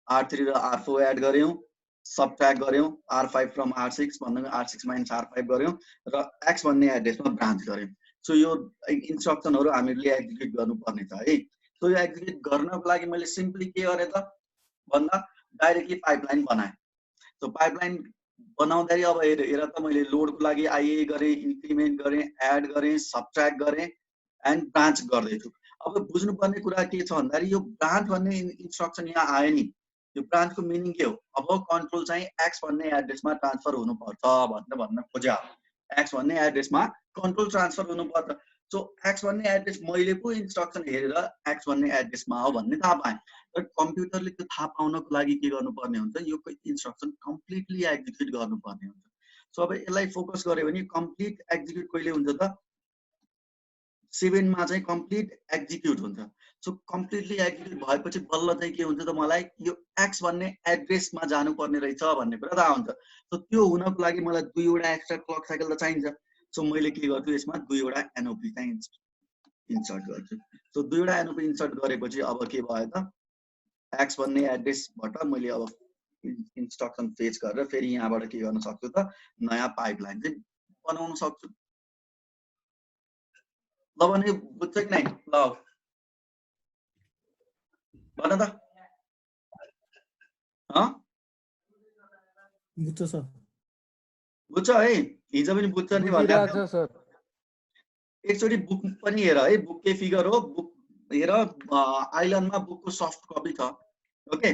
R3 र R4 एड गर्यौं सबट्र्याक्ट गर्यौं R5 फ्रम R6 भन्दा R6 - R5 गर्यौं र X भन्ने एड्रेसमा ब्रान्च गर्यौं सो यो इन्स्ट्रक्सनहरु हामीले एक्जिक्युट गर्नुपर्ने छ है सो यो एक्जिक्युट गर्नको लागि मैले सिम्पली के गरे त भन्दा डाइरेक्टली पाइपलाइन बनाए सो पाइपलाइन बनाउँदाखेरि अब हेर त मैले लोडको लागि IA गरे इन्क्रिमेन्ट गरे एड गरे सबट्र्याक्ट गरे एन्ड ब्रान्च गर्दै छु अब बुझ्नुपर्ने कुरा के छ भन्दाखेरि यो ब्रान्च भन्ने इन्स्ट्रक्सन यहाँ आयो नि यो ब्रान्चको मिनिङ के हो अब कन्ट्रोल चाहिँ X भन्ने एड्रेसमा ट्रान्सफर हुनुपर्छ भनेर भन्न खोज्या X भन्ने एड्रेसमा कन्ट्रोल ट्रान्सफर हुनुपर्छ सो एक्स भन्ने एड्रेस मैले पो इन्स्ट्रक्सन हेरेर एक्स भन्ने एड्रेसमा हो भन्ने थाहा पाएँ। तर कम्प्युटरले त्यो थाहा पाउनको लागि के गर्नुपर्ने हुन्छ, यो इन्स्ट्रक्सन कम्प्लिटली एक्जिक्युट गर्नुपर्ने हुन्छ। सो अब यसलाई फोकस गऱ्यो भने कम्प्लिट एक्जिक्युट कहिले हुन्छ त 7 मा चाहिँ कम्प्लिट एक्जिक्युट हुन्छ। सो कम्प्लिटली एक्जिक्युट भएपछि बल्ल चाहिँ के हुन्छ त मलाई यो एक्स भन्ने एड्रेसमा जानुपर्ने रहेछ भन्ने कुरा थाहा हुन्छ। सो त्यो हुनको लागि मलाई 2 वटा एक्स्ट्रा क्लक साइकल त चाहिन्छ। सो मैले के गर्छु यसमा 2 वटा एनओपी चाहिँ इन्सर्ट गर्छु। सो 2 वटा एनओपी इन्सर्ट गरेपछि अब के भयो त एक्स भन्ने एड्रेसबाट मैले अब इन्स्ट्रक्सन फेच गरेर फेरि यहाँबाट के गर्न सक्छु त नयाँ पाइपलाइन चाहिँ बनाउन सक्छु। ल भने बुझ्छ कि नै? ल भन त बुझ्छ सर, बुझ्छ है? हिजो पनि बुझ्छ नि बुझिरहेको छ सर। एकचोटि बुक पनि हेर है, बुककै फिगर हो, बुक हेर आइल्यान्डमा बुकको सफ्ट कपी छ। ओके,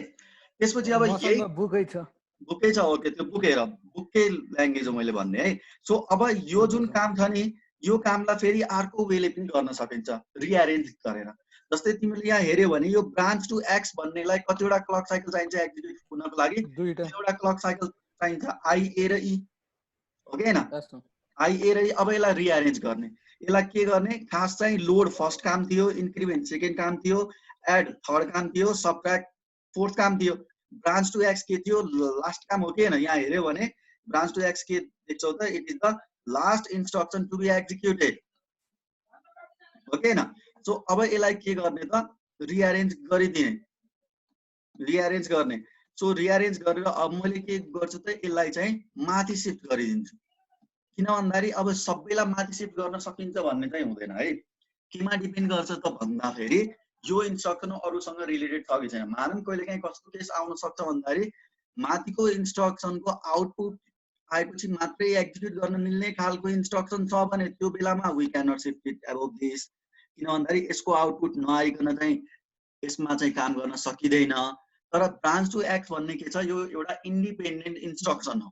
त्यसपछि अब यही बुकै छ। बुकै छ। ओके, त्यो बुक हेर, बुककै ल्याङ्ग्वेज हो मैले भन्ने है। सो अब यो जुन काम छ नि यो कामलाई फेरि अर्को वेले पनि गर्न सकिन्छ, रिएरेन्ज गरेर। जस्तै तिमीले यहाँ हेर्यो भने यो ब्रान्च टु एक्स भन्नेलाई कतिवटा क्लक साइकल चाहिन्छ एक्जिक्युट हुनको लागि? 2वटा क्लक साइकल चाहिन्छ, आई ए र ई। हो कि हैन? आई ए र ई। अब यसलाई रिएरेन्ज गर्ने, यसलाई के गर्ने, खास चाहिँ लोड फर्स्ट काम थियो, इन्क्रिमेन्ट सेकेन्ड काम थियो, एड थर्ड काम थियो, सबट्र्याक्ट फोर्थ काम थियो। ब्रान्च टु एक्स के थियो? लास्ट काम हो कि हैन? यहाँ हेर्यो भने ब्रान्च टु एक्स के देख्छौ त? It is the last instruction to be executed. हो कि हैन? सो अब यसलाई के गर्ने त रिएरेन्ज गरिदिने, रिएरेन्ज गर्ने। सो रिएरेन्ज गरेर अब मैले के गर्छु त यसलाई चाहिँ माथि शिफ्ट गरिदिन्छु। किन भन्दाखेरि अब सबैलाई माथि शिफ्ट गर्न सकिन्छ भन्ने चाहिँ हुँदैन है। केमा डिपेन्ड गर्छ त भन्दाखेरि यो इन्स्ट्रक्सन अरूसँग रिलेटेड छ कि छैन। मानौँ कहिलेकाहीँ कस्तो केस आउन सक्छ भन्दाखेरि माथिको इन्स्ट्रक्सनको आउटपुट आएपछि मात्रै एक्जिक्युट गर्न मिल्ने खालको इन्स्ट्रक्सन छ भने त्यो बेलामा we can not shift it above this. किन भन्दाखेरि यसको आउटपुट नआइकन चाहिँ यसमा चाहिँ काम गर्न सकिँदैन। तर ब्रान्च टु एक्स भन्ने के छ, यो एउटा इन्डिपेन्डेन्ट इन्स्ट्रक्सन हो,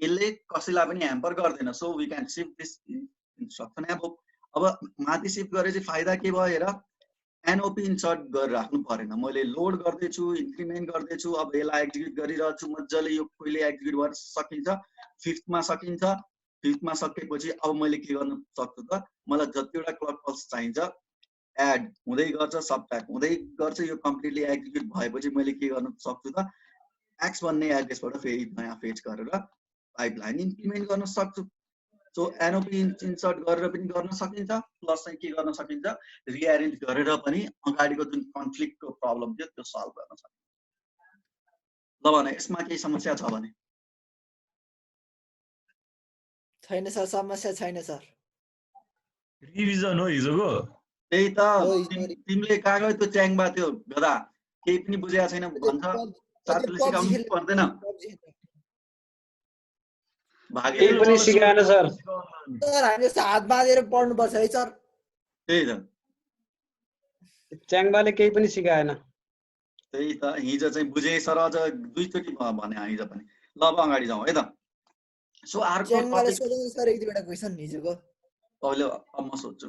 यसले कसैलाई पनि ह्याम्पर गर्दैन। So we can shift this instruction above. अब माथि शिफ्ट गरे चाहिँ फाइदा के भयो हेर, एनओपी इन्सर्ट गरेर राख्नु परेन। मैले लोड गर्दैछु, इन्क्रिमेन्ट गर्दैछु, अब यसलाई एक्जिक्युट गरिरहेको छु मजाले। यो कहिले एक्जिक्युट भएर सकिन्छ? 5th मा सकिन्छ। 5th मा सकेपछि अब मैले के गर्न सक्छु त, मलाई जतिवटा क्लक पल्स चाहिन्छ एड हुँदै गर्छ, सबट्र्याक्ट हुँदै गर्छ। यो कम्प्लिटली एक्जिक्युट भएपछि मैले के गर्न सक्छु त एक्स भन्ने एड्रेसबाट फेरि नयाँ फेच गरेर पाइपलाइन इम्प्लिमेन्ट गर्न सक्छु। सो एनओपी इन्सर्ट गरेर पनि गर्न सकिन्छ, प्लस चाहिँ के गर्न सकिन्छ रिएरेन्ज गरेर पनि अगाडिको जुन कन्फ्लिक्टको प्रब्लम थियो त्यो सल्भ गर्न सकिन्छ। ल भने यसमा केही समस्या छ भने? छैन सर, समस्या छैन सर। रिभिजन हो हिजोको। त्यही त, तिमीले कागज त्यो च्याङबा त्यो गदा केही पनि बुझेको छैन भन्छ, साथीले सिकाउनु पर्दैन। केही पनि सिकाएन सर। सर हामीले हात बाँधेर पढ्नुपर्छ है सर। त्यही त, च्याङबाले केही पनि सिकाएन। त्यही त, हिजो चाहिँ बुझे सर, अझ 2 चोटि भने हिजो पनि। ल अब अगाडि जाउँ है त। सो अर्को च्याङबाले सोध्नु सर एक दुईवटा क्वेशन हिजोको। अहिले अब म सोध्छु।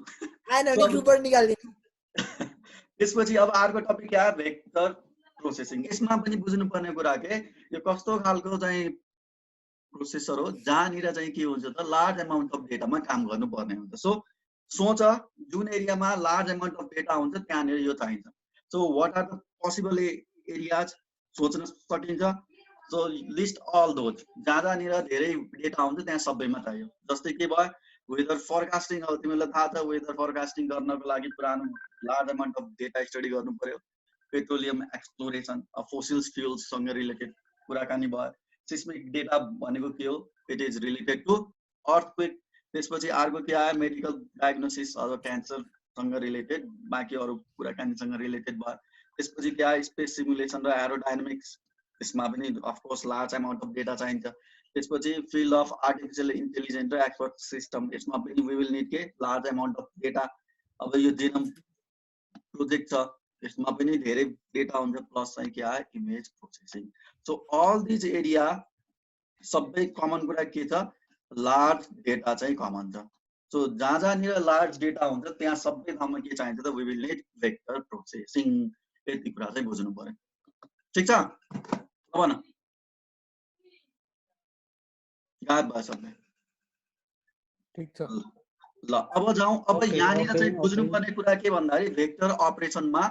आएन भने ग्रुपबाट निकाल्दिनु। त्यसपछि अब अर्को टपिक क्या, भेक्टर प्रोसेसिङ। यसमा पनि बुझ्नुपर्ने कुरा के, यो कस्तो खालको चाहिँ प्रोसेसर हो जहाँनिर चाहिँ के हुन्छ त लार्ज अमाउन्ट अफ डेटामा काम गर्नुपर्ने हुन्छ। सो सोच जुन एरियामा लार्ज अमाउन्ट अफ डेटा हुन्छ त्यहाँनिर यो चाहिन्छ। So what are the possible areas सोच्न सकिन्छ। सो लिस्ट अल दोज, जहाँनिर धेरै डेटा हुन्छ त्यहाँ सबैमा चाहियो। जस्तै के भयो, वेदर फोरकास्टिङ। अब तिमीलाई थाहा छ वेदर फोरकास्टिङ गर्नको लागि पुरानो large amount of data study गर्नु पर्यो। पेट्रोलियम एक्सप्लोरेसन, फोसिल्स फ्युल्ससँग रिलेटेड कुराकानी भयो। सिस्मिक डेटा भनेको के हो, it is related to earthquake. त्यसपछि अर्को के आयो, मेडिकल डायग्नोसिस अथवा क्यान्सरसँग रिलेटेड, बाँकी अरू कुराकानीसँग रिलेटेड भयो। त्यसपछि के आयो, स्पेस सिमुलेसन र एरोडाइनामिक्स, त्यसमा पनि of course large amount of data चाहिन्छ। त्यसपछि फिल्ड अफ आर्टिफिसियल इन्टेलिजेन्स र एक्सपर्ट सिस्टम, यसमा पनि वी विल निड के लार्ज अमाउन्ट अफ डेटा। अब यो जेनोम प्रोजेक्ट छ, यसमा पनि धेरै डेटा हुन्छ। प्लस चाहिँ के आयो, image processing. So all these area सबै कमन कुरा के छ, लार्ज डेटा चाहिँ कमन छ। सो जहाँनिर लार्ज डेटा हुन्छ त्यहाँ सबै ठाउँमा के चाहिन्छ त we will need vector processing. यति कुरा चाहिँ बुझ्नु पर्यो। ठिक छ, अब न गायब भयो सबै। ठीक छ ल अब जाउँ। अब Okay, यहाँनिर okay, चाहिँ okay. बुझ्नुपर्ने कुरा के भन्दाखेरि भेक्टर अपरेसनमा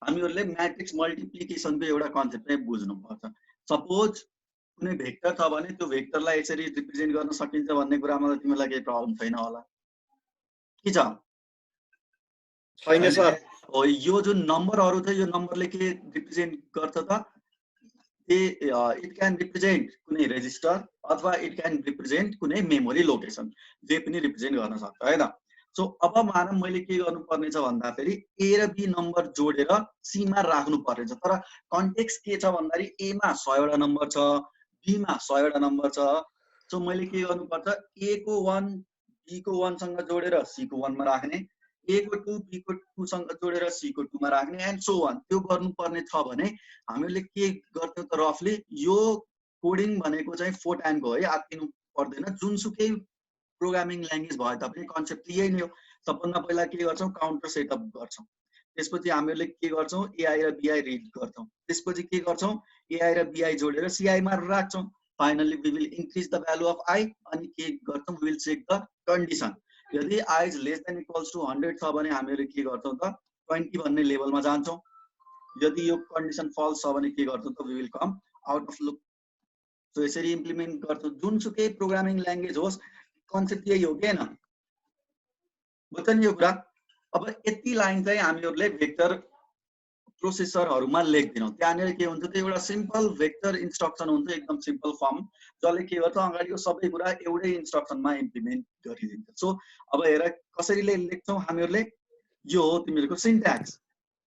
हामीहरूले म्याट्रिक्स मल्टिप्लिकेसनको एउटा कन्सेप्ट चाहिँ बुझ्नुपर्छ। सपोज कुनै भेक्टर छ भने त्यो भेक्टरलाई यसरी रिप्रेजेन्ट गर्न सकिन्छ भन्ने कुरामा त तिमीलाई केही प्रब्लम छैन होला, के छ? छैन सर। हो, यो जुन नम्बरहरू छ यो नम्बरले के रिप्रेजेन्ट गर्छ त? इट क्यान रिप्रेजेन्ट कुनै रेजिस्टर अथवा इट क्यान रिप्रेजेन्ट कुनै मेमोरी लोकेसन, जे पनि रिप्रेजेन्ट गर्न सक्छ हैन। सो अब मानव मैले के गर्नुपर्ने छ भन्दाखेरि ए र बी नम्बर जोडेर सी मा राख्नु पर्नेछ। तर कन्टेक्स्ट के छ भन्दाखेरि ए मा 100 वटा नम्बर छ, बी मा 100 वटा नम्बर छ। सो मैले के गर्नुपर्छ, ए को 1 बी को 1 सँग जोडेर सी को 1 मा राख्ने, ए को 2 बी को 2 सँग जोडेर सी को 2 मा राख्ने एन्ड सो अन। त्यो गर्नुपर्ने छ भने हामीले के गर्थ्यौं त रफली यो कोडिङ भनेको चाहिँ फोर्ट्रानको है, आत्तिनु पर्दैन। जुनसुकै प्रोग्रामिङ ल्याङ्ग्वेज भए तापनि कन्सेप्ट यही नै हो। सबभन्दा पहिला के गर्छौं, काउन्टर सेटअप गर्छौं, त्यसपछि हामीले के गर्छौं, एआई र बीआई रिड गर्छौं, त्यसपछि के गर्छौं, एआई र बीआई जोडेर सीआई मा राख्छौं। Finally we will increase the value of I अनि के गर्छौं, we will check the condition. यदि I is less than equals to 100 छ भने हामीले के गर्छौं त 20 भन्ने लेभलमा जान्छौं। यदि यो कन्डिसन फल्स छ भने के गर्छौं त we will come out of loop. So यसरी इम्प्लिमेन्ट गर्छौं। जुनसुकै प्रोग्रामिङ ल्याङ्ग्वेज होस् कन्सेप्ट यही हो के न, बुझ्छ नि यो कुरा? अब यति लाइन चाहिँ हामीहरूले भेक्टर प्रोसेसरहरुमा लेख्दिनौं। त्यहाँनिर के हुन्छ त एउटा सिम्पल भेक्टर इन्स्ट्रक्सन हुन्छ, एकदम सिम्पल फर्म, जसले के गर्छ अगाडिको सबै कुरा एउटै इन्स्ट्रक्सनमा इम्प्लिमेन्ट गरिदिन्छ। सो अब हेर कसरी लेख्छौं हामीहरूले, यो हो तिमीहरूको सिन्ट्याक्स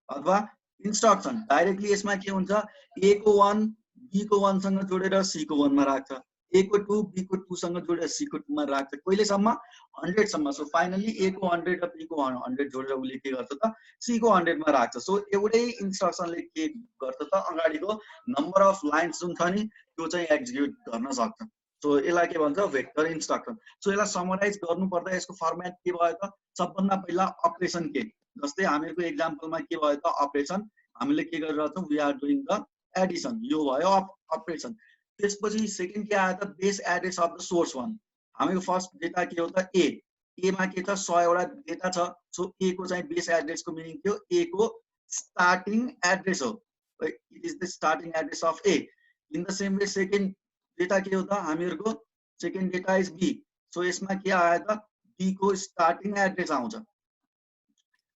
अथवा इन्स्ट्रक्सन। डाइरेक्टली यसमा के हुन्छ, ए को 1 बी को 1 सँग जोडेर सी को 1 मा राख्छ, ए को 2 बी को 2 सँग जोडेर सी को 2 मा राख्छ, कहिलेसम्म 100 सम्म। सो फाइनली ए को 100 र बी को 100 जोडेर उले के गर्छ त सी को 100 मा राख्छ। सो एउटै इन्स्ट्रक्सनले के गर्छ त अगाडिको नम्बर अफ लाइन्स जुन छ नि त्यो चाहिँ एक्जिक्युट गर्न सक्छ। सो यसलाई के भन्छ, भेक्टर इन्स्ट्रक्सन। सो यसलाई समराइज गर्नु पर्दा यसको फर्मेट के भयो त, सबभन्दा पहिला अपरेसन के, जस्तै हामीहरूको एक्जाम्पलमा के भयो त अपरेसन, हामीले के गरिरहेछौं, we are doing the addition, यो भयो अपरेसन। त्यसपछि सेकेन्ड के आयो त, base address of the source one. हामीको फर्स्ट डेटा के हो त ए, ए मा के छ 100 वटा डेटा छ। सो ए को चाहिँ बेस एड्रेसको मिनिङ के हो, ए को स्टार्टिङ एड्रेस हो, it is the starting address of A. In the same way second data के हो त हामीहरूको, second data is B. So यसमा के आयो त, बी को स्टार्टिङ एड्रेस आउँछ।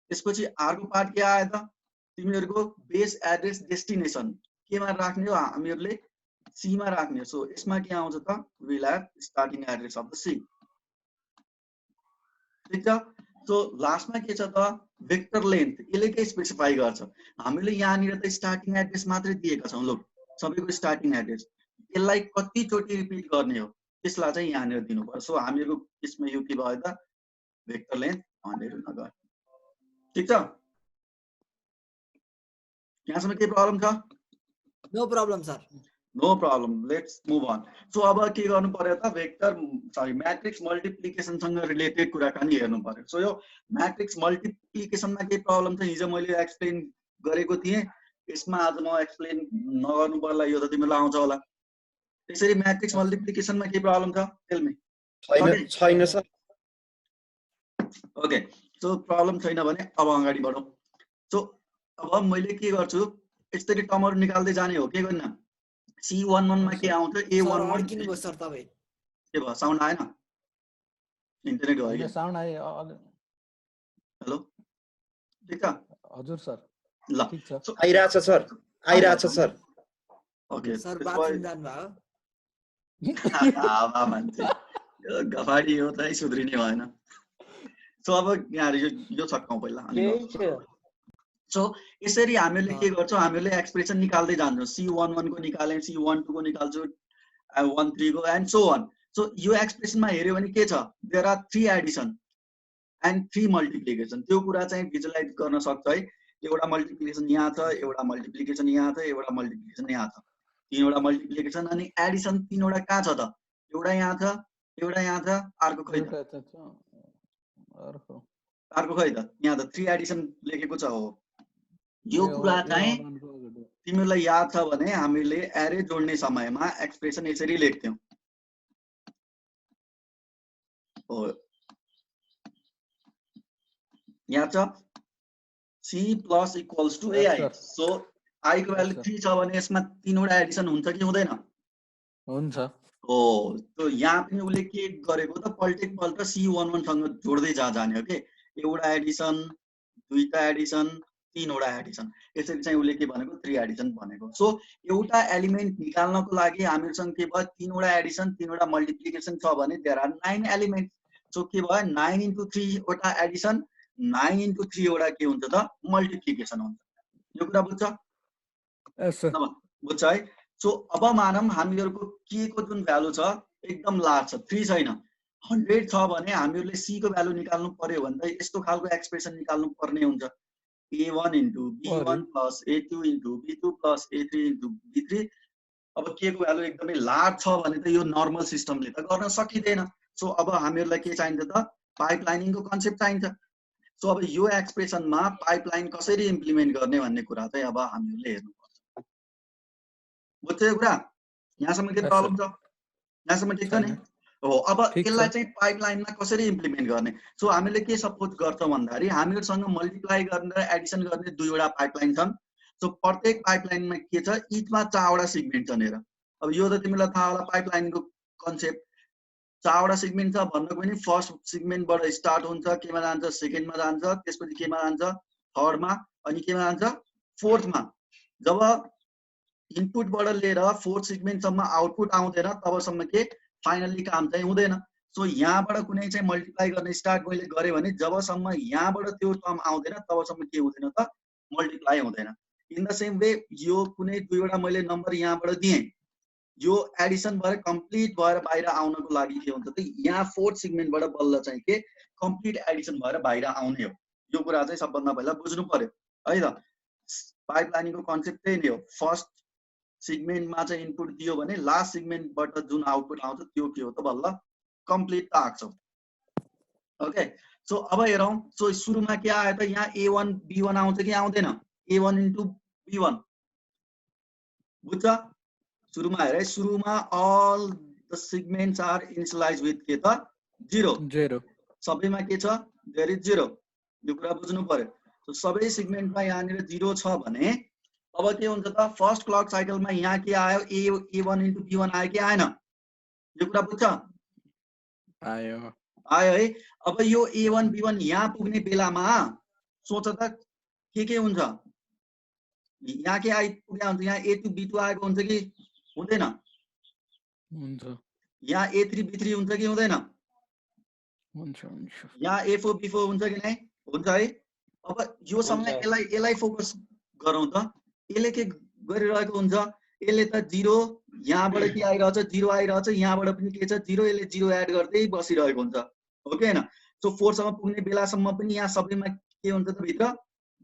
त्यसपछि अर्को पार्ट के आयो त, तिमीहरूको बेस एड्रेस डेस्टिनेसन केमा राख्ने हो, हामीहरूले सी मा राख्ने। सो यसमा के आउँछ त, will have starting address of the C. ठीक छ। सो लास्टमा के छ त, भेक्टर लेन्थ, यसले के स्पेसिफाई गर्छ, हामीले यहाँनिर त स्टार्टिङ एड्रेस मात्रै दिएका छौं, लोक सबैको स्टार्टिङ एड्रेस, यसलाई कति चोटि रिपिट गर्ने हो त्यसलाई चाहिँ यहाँनिर दिनुपर्छ। सो हामीहरूको केसमा यो के भयो त, भेक्टर लेन्थ 100 हुन गयो। ठीक छ, यहाँसम्म के प्रब्लम छ? No problem sir. No problem, let's move on. So अब के गर्नु पर्यो त, भेक्टर म्याट्रिक्स मल्टिप्लिकेसनसँग रिलेटेड कुराकानी हेर्नु पर्यो। सो यो म्याट्रिक्स मल्टिप्लिकेसनमा के प्रब्लम छ हिजो मैले एक्सप्लेन गरेको थिएँ, यसमा आज म एक्सप्लेन नगर्नु पर्ला, यो त तिमीलाई आउँछ होला। त्यसरी म्याट्रिक्स मल्टिप्लिकेसनमा के प्रब्लम छ, टेल मी। छैन सर। ओके, सो प्रब्लम छैन भने अब अगाडि बढौँ। सो अब मैले के गर्छु, यसरी टर्महरु निकाल्दै जाने हो, के गर्नु, C11 मा के आउँछ, A11 अड्किनु भयो सर तपाई। के भयो, साउन्ड आएन? इन्टरनेट गयो हैन, साउन्ड आयो। हेलो, ठीक छ हजुर सर, ल ठीक छ। आइराछ सर, आइराछ सर। ओके सर बाथरुम जानु भयो। आमा मान्छे यो गफाडी हो त सुध्रिने भएन। सो अब यहाँ यो छक्काउ पहिला। सो यसरी हामीले के गर्छौं, हामीले एक्सप्रेसन निकाल्दै जान्छौं। C11 को निकाल्यौं, C12 को निकाल्छु, 13 को एन्ड सो अन। सो यो एक्सप्रेसनमा हेर्यो भने के छ, there are 3 addition and 3 multiplication. त्यो कुरा चाहिँ भिजुअलाइज गर्न सक्छ है। एउटा मल्टिप्लिकेसन यहाँ छ, एउटा मल्टिप्लिकेसन यहाँ छ, एउटा मल्टिप्लिकेसन यहाँ छ, तीनवटा मल्टिप्लिकेसन अनि एडिसन तीनवटा कहाँ छ त, एउटा यहाँ छ, एउटा यहाँ छ, अर्को खै त। अर्को खै त यहाँ त 3 एडिसन लेखेको छ हो यो कुरा चाहिँ तिमीलाई याद छ भने हामीले एरे जोड्ने समयमा एक्सप्रेसन यसरी लेख्थ्यौं हो याद छ c plus equals to ai so i को भ्यालु 3 छ भने यसमा 3 वटा एडिसन हुन्छ कि हुँदैन हुन्छ हो त्यो यहाँ पनि उले के गरेको त पल्टेक पल्ट c11 सँग जोड्दै जाने हो के एउटा एडिसन दुईटा एडिसन तीनवटा एडिसन यसरी चाहिँ उले के भनेको 3 एडिसन भनेको सो एउटा एलिमेन्ट निकाल्नको लागि हामीसँग के भयो तीनवटा एडिसन तीनवटा मल्टिप्लिकेसन छ भने देयर आर 9 एलिमेन्ट सो के भयो 9 into 3 वटा एडिसन 9 into 3 वटा के हुन्छ त मल्टिप्लिकेसन हुन्छ यो कुरा बुझ्छ बुझ्छ है सो अब मानौं हामीहरुको के को जुन भ्यालु छ एकदम लार्ज छ 3 छैन 100 छ भने हामीहरुले c को भ्यालु निकाल्नु पर्यो भने त यस्तो खालको एक्सप्रेसन निकाल्नु पर्ने हुन्छ a1 into b1 plus a2 into b2 plus a3 into b3 अब के को भ्यालु एकदमै लार्ज छ भने त यो नर्मल सिस्टमले त गर्न सकिदैन सो अब हामीहरुलाई के चाहिन्छ त पाइपलाइनिङ को कन्सेप्ट चाहिन्छ सो अब यो एक्सप्रेसनमा पाइपलाइन कसरी इम्प्लिमेन्ट गर्ने भन्ने कुरा चाहिँ अब हामीहरुले हेर्नु पर्छ बुझ्यो कुरा यहाँसम्म के प्रब्लम छ यहाँसम्म ठीक छ नि हो अब यसलाई चाहिँ पाइपलाइनमा कसरी इम्प्लिमेन्ट गर्ने सो हामीले के सपोज गर्छौं भन्दाखेरि हामीहरुसँग मल्टिप्लाई गर्ने र एडिसन गर्ने दुईवटा पाइपलाइन छन् सो प्रत्येक पाइपलाइनमा के छ इचमा 4 वटा सेगमेन्ट छन् हेर अब यो त तिमीलाई थाहा होला पाइपलाइनको कन्सेप्ट 4 वटा सेगमेन्ट छ भन्नको पनि फर्स्ट सेगमेन्टबाट स्टार्ट हुन्छ केमा जान्छ सेकेन्डमा जान्छ त्यसपछि केमा जान्छ थर्डमा अनि केमा जान्छ फोर्थमा जब इनपुटबाट लिएर फोर्थ सेगमेन्टसम्म आउटपुट आउँदैन तबसम्म के फाइनली काम चाहिँ हुँदैन सो यहाँबाट कुनै चाहिँ मल्टिप्लाई गर्ने स्टार्ट मैले गरे भने जबसम्म यहाँबाट त्यो टर्म आउँदैन तबसम्म के हुँदैन त मल्टिप्लाई हुँदैन इन द सेम वे यो कुनै दुईवटा मैले नम्बर यहाँबाट दिए यो एडिसन भएर कम्प्लिट भएर बाहिर आउनको लागि के हुन्छ त यहाँ फोर्थ सेगमेन्टबाट बल्ल चाहिँ के कम्प्लिट एडिसन भएर बाहिर आउने हो यो कुरा चाहिँ सबभन्दा पहिला बुझ्नु पर्यो है त पाइपलाइनिङको कन्सेप्ट त्यही नै हो फर्स्ट सेगमेन्टमा चाहिँ इनपुट दियो भने लास्ट सेगमेन्टबाट जुन आउटपुट आउँछ त्यो के हो त बल्ल कम्प्लिट आएको छ ओके सो अब हेरौं सो सुरुमा के आयो त यहाँ a1 b1 आउँछ कि आउँदैन a1 into b1 बुझ्छ सुरुमा हेरे सुरुमा all the segments are initialized with के त 0 सबैमा के छ there is 0 यो कुरा बुझ्नु पर्यो सो सबै सेगमेन्टमा यहाँनिर 0 छ भने अब के हुन्छ त फर्स्ट क्लक साइकलमा यहाँ के आयो a1 into b1 आयो कि आएन यो कुरा बुझ्छ आयो है अब यो a1 b1 यहाँ पुग्ने बेलामा सोच त के हुन्छ यहाँ के आइपुग्या हुन्छ यहाँ a2 b2 आएको हुन्छ कि हुँदैन हुन्छ यहाँ a3 b3 हुन्छ कि हुँदैन हुन्छ हुन्छ यहाँ a4 b4 हुन्छ कि नै हुन्छ है अब यो समय यसलाई फोकस गरौँ त यसले के गरिरहेको हुन्छ यसले त 0 यहाँबाट के आइरहेछ 0 आइरहेछ यहाँबाट पनि के छ 0 यसले 0 एड गर्दै बसिरहेको हुन्छ हो कि हैन सो 4 सम्म पुग्ने बेलासम्म पनि यहाँ सबैमा के हुन्छ त भित्र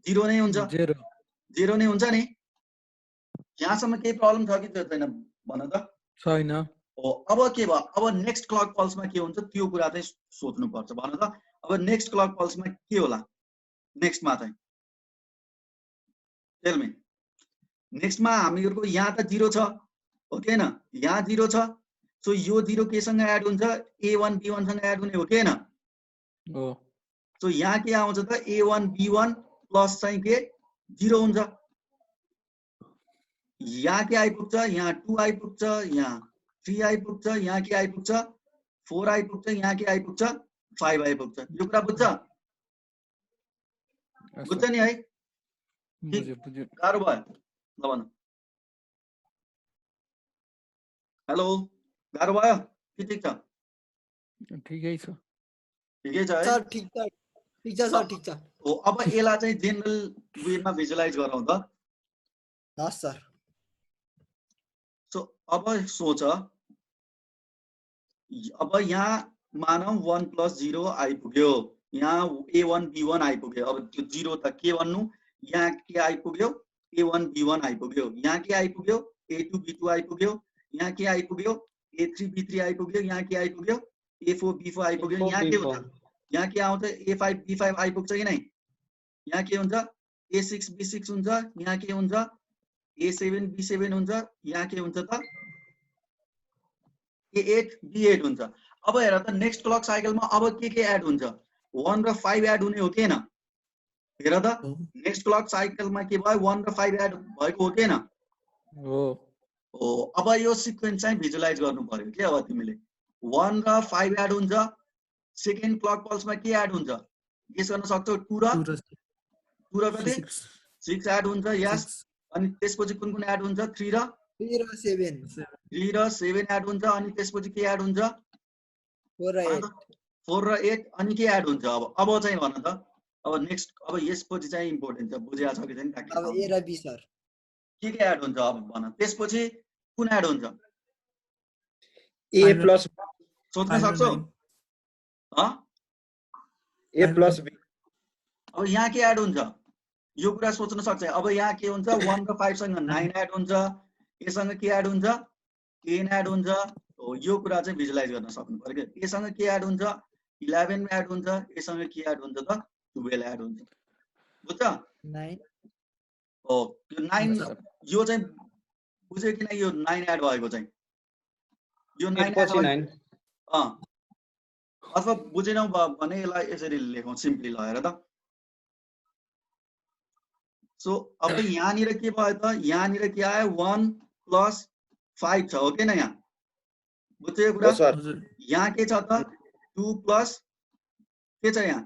0 नै हुन्छ 0 नै हुन्छ नि यहाँसम्म केही प्रब्लम छ कि त्यो छैन भन त छैन हो अब के भयो अब नेक्स्ट क्लक पल्समा के हुन्छ त्यो कुरा चाहिँ सोच्नु पर्छ भन त अब नेक्स्ट क्लक पल्समा के होला नेक्स्टमा चाहिँ टेल मी नेक्स्टमा हामीहरुको यहाँ त 0 छ हो कि हैन यहाँ 0 छ सो यो 0 केसँग एड हुन्छ a1 b1 सँग एड हुने हो कि हैन हो सो यहाँ के आउँछ त a1 b1 प्लस चाहिँ के 0 हुन्छ यहाँ के आइपुग्छ यहाँ 2 आइपुग्छ यहाँ 3 आइपुग्छ यहाँ के आइपुग्छ 4 आइपुग्छ यहाँ के आइपुग्छ 5 आइपुग्छ यो कुरा बुझ्छ बुझ्छ नि है बुझ्यो गाह्रो भयो ल भन हेलो गाह्रो भयो के ठीक छ ठिकै छ ठिकै छ है सर ठीक छ सर ठीक छ हो अब यसलाई चाहिँ जेनरल वेमा भिजुअलाइज गरौँ त हस् सर सो अब सोच अब यहाँ मानौ 1 + 0 आइपुग्यो यहाँ a1 b1 आइपुग्यो अब त्यो 0 त के भन्नु यहाँ के आइपुग्यो a1 b1 आइपुग्यो यहाँ के आइपुग्यो a2 b2 आइपुग्यो यहाँ के आइपुग्यो a3 b3 आइपुग्यो यहाँ के आइपुग्यो a4 b4 आइपुग्यो यहाँ के हुन्छ यहाँ के आउँछ A5 B5 आइपुग्छ कि नै, यहाँ के हुन्छ A6 B6 हुन्छ, यहाँ के हुन्छ A7 B7 हुन्छ, यहाँ के हुन्छ त A8 B8 हुन्छ। अब हेर त नेक्स्ट क्लक साइकलमा अब के एड हुन्छ 1 र 5 एड हुने हो कि हैन, हेर त नेक्स्ट क्लक साइकलमा के भयो 1 र 5 एड भएको हो कि हैन हो। अब यो सिक्वेन्स चाहिँ भिजुअलाइज गर्नु पर्यो के। अब तिमीले 1 र 5 एड हुन्छ, सेकेन्ड क्लक पल्समा के एड हुन्छ गेस गर्न सक्छौ 2 र कति 6 एड हुन्छ यस। अनि त्यसपछि कुन कुन एड हुन्छ 3 र 7 एड हुन्छ। अनि त्यसपछि के एड हुन्छ 4 र 8 अनि के एड हुन्छ। अब चाहिँ भन त अब नेक्स्ट अब यसपछि चाहिँ इम्पोर्टेन्ट छ, बुझिया छ कि छैन अब A र B सर के एड हुन्छ अब भन। त्यसपछि कुन एड हुन्छ A plus सोच्न सक्छौ A plus B। अब यहाँ के एड हुन्छ यो कुरा सोच्न सक्छ। अब यहाँ के हुन्छ 1 र 5 सँग 9 एड हुन्छ, एसँग के एड हुन्छ 10 एड हुन्छ। हो यो कुरा चाहिँ भिजुअलाइज गर्न सक्नु पर्यो के। एसँग के एड हुन्छ 11 एड हुन्छ, एसँग के एड हुन्छ त 12 एड हुन्छ। बुझ्छ 9 हो यो 9 यो चाहिँ बुझ्यो किन यो 9 एड भएको चाहिँ यो 9 एड भएको अथवा बुझेनौ भने यसलाई यसरी लेखौं सिम्पली लगाएर त। सो अब यहाँनिर के भयो त यहाँनिर के आयो 1 + 5 छ हो कि न। यहाँ बुझ्छ यो कुरा। यहाँ के छ त 2 + के छ यहाँ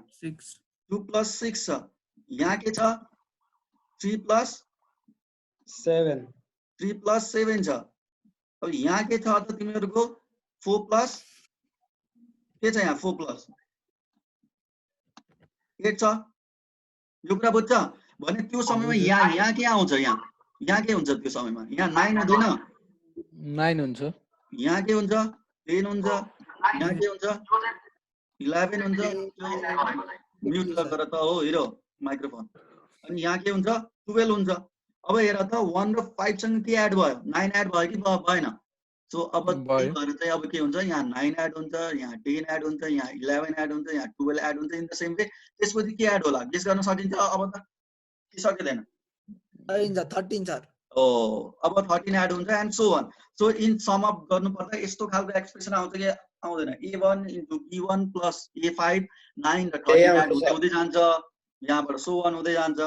2 + 6 छ। यहाँ के छ 3 + 7 छ। अब यहाँ के छ त तिमीहरुको 4 + के छ यहाँ 4 + 8 छ। यो कुरा बुझ्छ भने त्यो समयमा यहाँ के आउँछ यहाँ के हुन्छ त्यो समयमा यहाँ 9 हुँदैन 9 हुन्छ, यहाँ के हुन्छ 10 हुन्छ, यहाँ के हुन्छ 11 हुन्छ। म्युट गर त हो हिरो माइक्रोफोन। अनि यहाँ के हुन्छ 12 हुन्छ। अब हेर त 1 र 5 सँग के एड भयो 9 एड भयो कि भएन। सो अब त्यही भएर चाहिँ अब के हुन्छ यहाँ 9 एड हुन्छ, यहाँ 10 एड हुन्छ, यहाँ 11 एड हुन्छ, यहाँ 12 एड हुन्छ। इन द सेम वे त्यसपछि के एड होला गेस गर्न सकिन्छ अब त कि सकिदैन 13 सर। अब 13 एड हुन्छ and so on. So in sum up गर्नु पर्दा यस्तो खालको एक्सप्रेसन आउँछ कि आउँदैन A1 * B1 + A5 9 र 13 एड हुँदै जान्छ, यहाँबाट सो अन हुँदै जान्छ।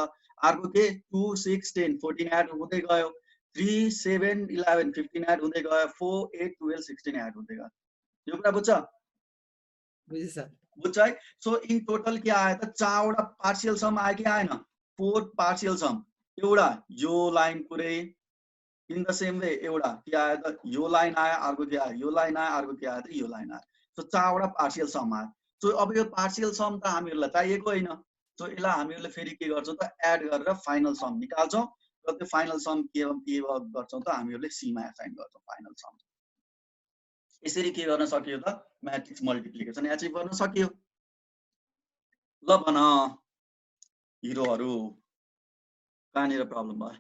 अर्को के 2 6 10 14 एड हुँदै गयो, 3 7 11 15 एड हुँदै गयो, 4 8 12 16 एड हुँदै गयो। यो कुरा बुझ्छ बुझ्छ है। सो इन टोटल के आयो त 4 वटा पार्शियल सम आयो कि आएन 4 पार्शियल सम। एउटा यो लाइन पुरै इन द सेम वे एउटा के आयो त यो लाइन आयो, अर्को के आयो यो लाइन आयो, अर्को के आयो त यो लाइन आयो। सो 4 वटा पार्शियल सम आयो। सो अब यो पार्शियल सम त हामीहरुलाई चाहिएको हैन। सो यसलाई हामीहरुले फेरि के गर्छौं त एड गरेर फाइनल सम निकाल्छौं र त्यो फाइनल सम के गर्छौं त हामीहरुले सी मा असाइन गर्छौं फाइनल सम। यसरी के गर्न सकियो त म्याट्रिक्स मल्टिप्लिकेसन अचिभ गर्न सकियो। ल भन हिरोहरु कहाँनिर प्रब्लम भयो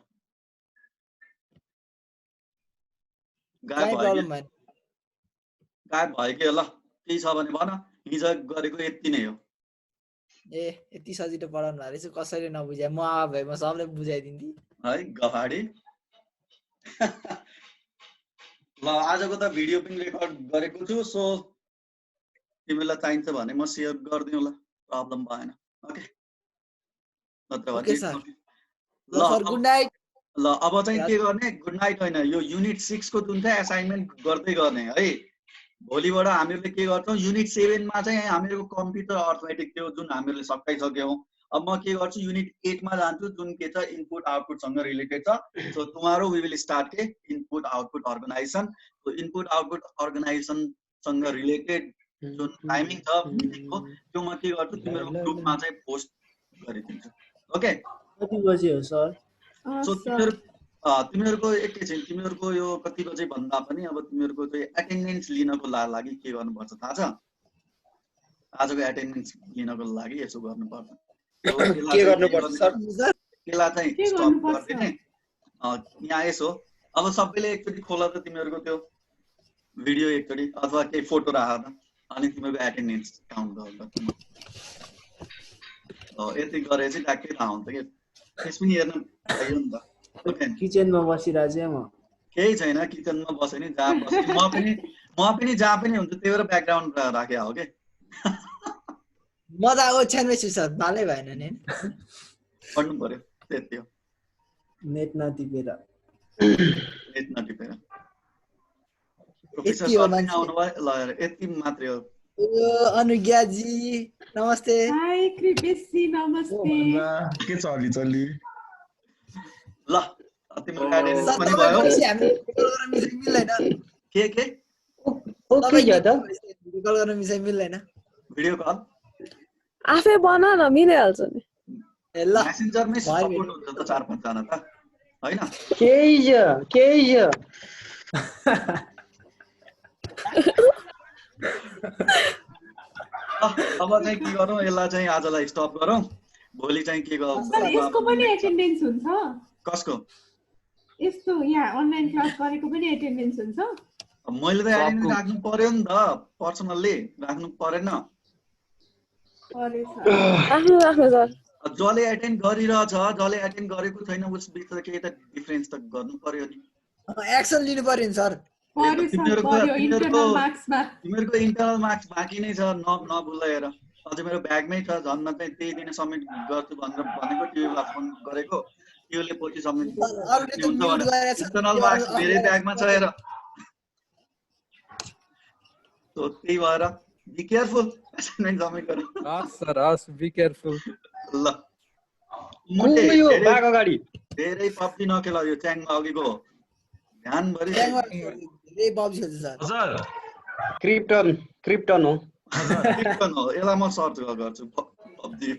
गायब भयो के। ल केही छ भने भन हिजो गरेको यति नै हो। यति सजिलो पढाउनु भएको रहेछ कसैले नबुझ्या म आवा भए म सबले बुझाइदिन्थे है गफाडी। ल आजको त भिडियो पनि रेकर्ड गरेको छु। सो तिमीलाई चाहिन्छ भने म शेयर गर्दिनु ल प्रब्लम भएन। Okay okay sir. ल सर गुड नाइट। ल अब चाहिँ के गर्ने गुड नाइट हैन यो युनिट 6 को जुन चाहिँ असाइनमेन्ट गर्दै गर्ने है। भोलिबाट हामीहरुले के गर्छौं युनिट 7 मा चाहिँ हामीहरुको कम्प्युटर अर्थमेटिक थियो जुन हामीहरुले सकाइसक्यौं। अब म के गर्छु युनिट 8 मा जान्छु जुन के छ इनपुट आउटपुट सँग रिलेटेड छ। So tomorrow we will start के input output organisation. So input output organisation सँग रिलेटेड जुन टाइमिङ छ मिटिङको त्यो म के गर्छु तिम्रो ग्रुपमा चाहिँ पोस्ट गरिदिन्छु। ओके कति बजे हो सर। सो तिमीहरुको एकैछिन तिमीहरुको यो कति बजे भन्दा पनि अब तिमीहरुको चाहिँ एटेन्डेन्स लिनको लागि के गर्नुपर्छ थाहा छ। आजको एटेन्डेन्स लिनको लागि यसो गर्नुपर्छ। के गर्नुपर्छ सर। केला चाहिँ स्टप गर्दिने यहाँ यसो। अब सबैले एकचोटी खोला त तिमीहरुको त्यो भिडियो एकचोटी अथवा केही फोटो राख त अनि तिमीहरूको एटेन्डेन्स काउन्ट गर्दा यति गरे चाहिँ ट्याक्कै थाहा हुन्छ कि त्यस पनि हेर्न भयो नि त ओके किचनमा बसिरहेको छु म केही छैन किचनमा बसे नि जहाँ बसे म पनि जहाँ पनि हुन्छ त्यही भएर ब्याकग्राउन्ड राखे हो के म त ओछ्यानमै छु सर बालै भएन नि पढ्नु पर्यो त्यति हो नेट नटिपेर प्रोफेसर यति हो सर पनि मान्छे। आउनु भयो ल यति मात्रै हो ओ अनुज्ञाजी नमस्ते हाई कृपेशजी नमस्ते के चली ल तिम्रो एटेन्डेन्स सर पनि तपाईँ भयो भनेपछि हामी भिडियो कल गर्न मिसाइ मिल्दैन के ओके यो त भिडियो कल गर्न मिसाइ मिल्दैन भिडियो कल आफै बना न मिलिहाल्छ नि ए ल मेसेन्जरमै भयो सपोर्ट हुन्छ त 4-5 जना त हैन केही छ अब चाहिँ के गरौँ यसलाई चाहिँ आजलाई स्टप गरौँ भोलि चाहिँ के सर यसको पनि एटेन्डेन्स हुन्छ कसको यस्तो यहाँ अनलाइन क्लास गरेको पनि एटेन्डेन्स हुन्छ मैले त एटेन्डेन्स राख्नु पर्यो नि त पर्सनल्ली राख्नु परेन अरे सर राख्नु सर जसले एटेन्ड गरिरहेछ जसले एटेन्ड गरेको छैन उस बिच त केही त डिफरेन्स त गर्नु पर्यो नि एक्सन लिनु पर्यो नि सर पर्यो सर पर्यो इन्टरनल मार्क्समा तिमीहरूको इन्टरनल मार्क्स बाँकी नै छ नभुलाएर अझै मेरो ब्यागमै छ झन् चाहिँ त्यही दिन सब्मिट गर्छु भनेर भनेको टियुलाई फोन गरेको टियुले पछि सब्मिट अरूले त म्युट गरेछ इन्टरनल मार्क्स मेरै ब्यागमा छ हेर सो त्यही भएर बी केयरफुल असाइनमेन्ट सब्मिट गर्नु हस् सर हस् बी केयरफुल ल मुटे यो बाग अगाडि धेरै पब्जी नखेल यो च्याङमा अघिको हो ध्यानभरि धेरै पब्जी खेल्छ सर हजुर क्रिप्टन हो टिप्पण हो यसलाई म सर्च गर्छु पब्जी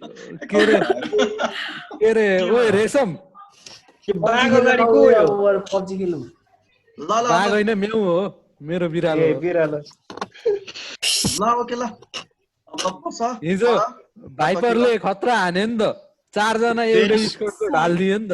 के रे ओए रेशम बाग अगाडि को हो पब्जी खेल्नु ल ल बाघ होइन मेउ हो मेरो बिरालो हो। बिरालो ल ओके ल अब बस हिजो भाइपरले खतरा हान्यो नि त 4 जना एउटै स्कोरको ढाल दियो नि त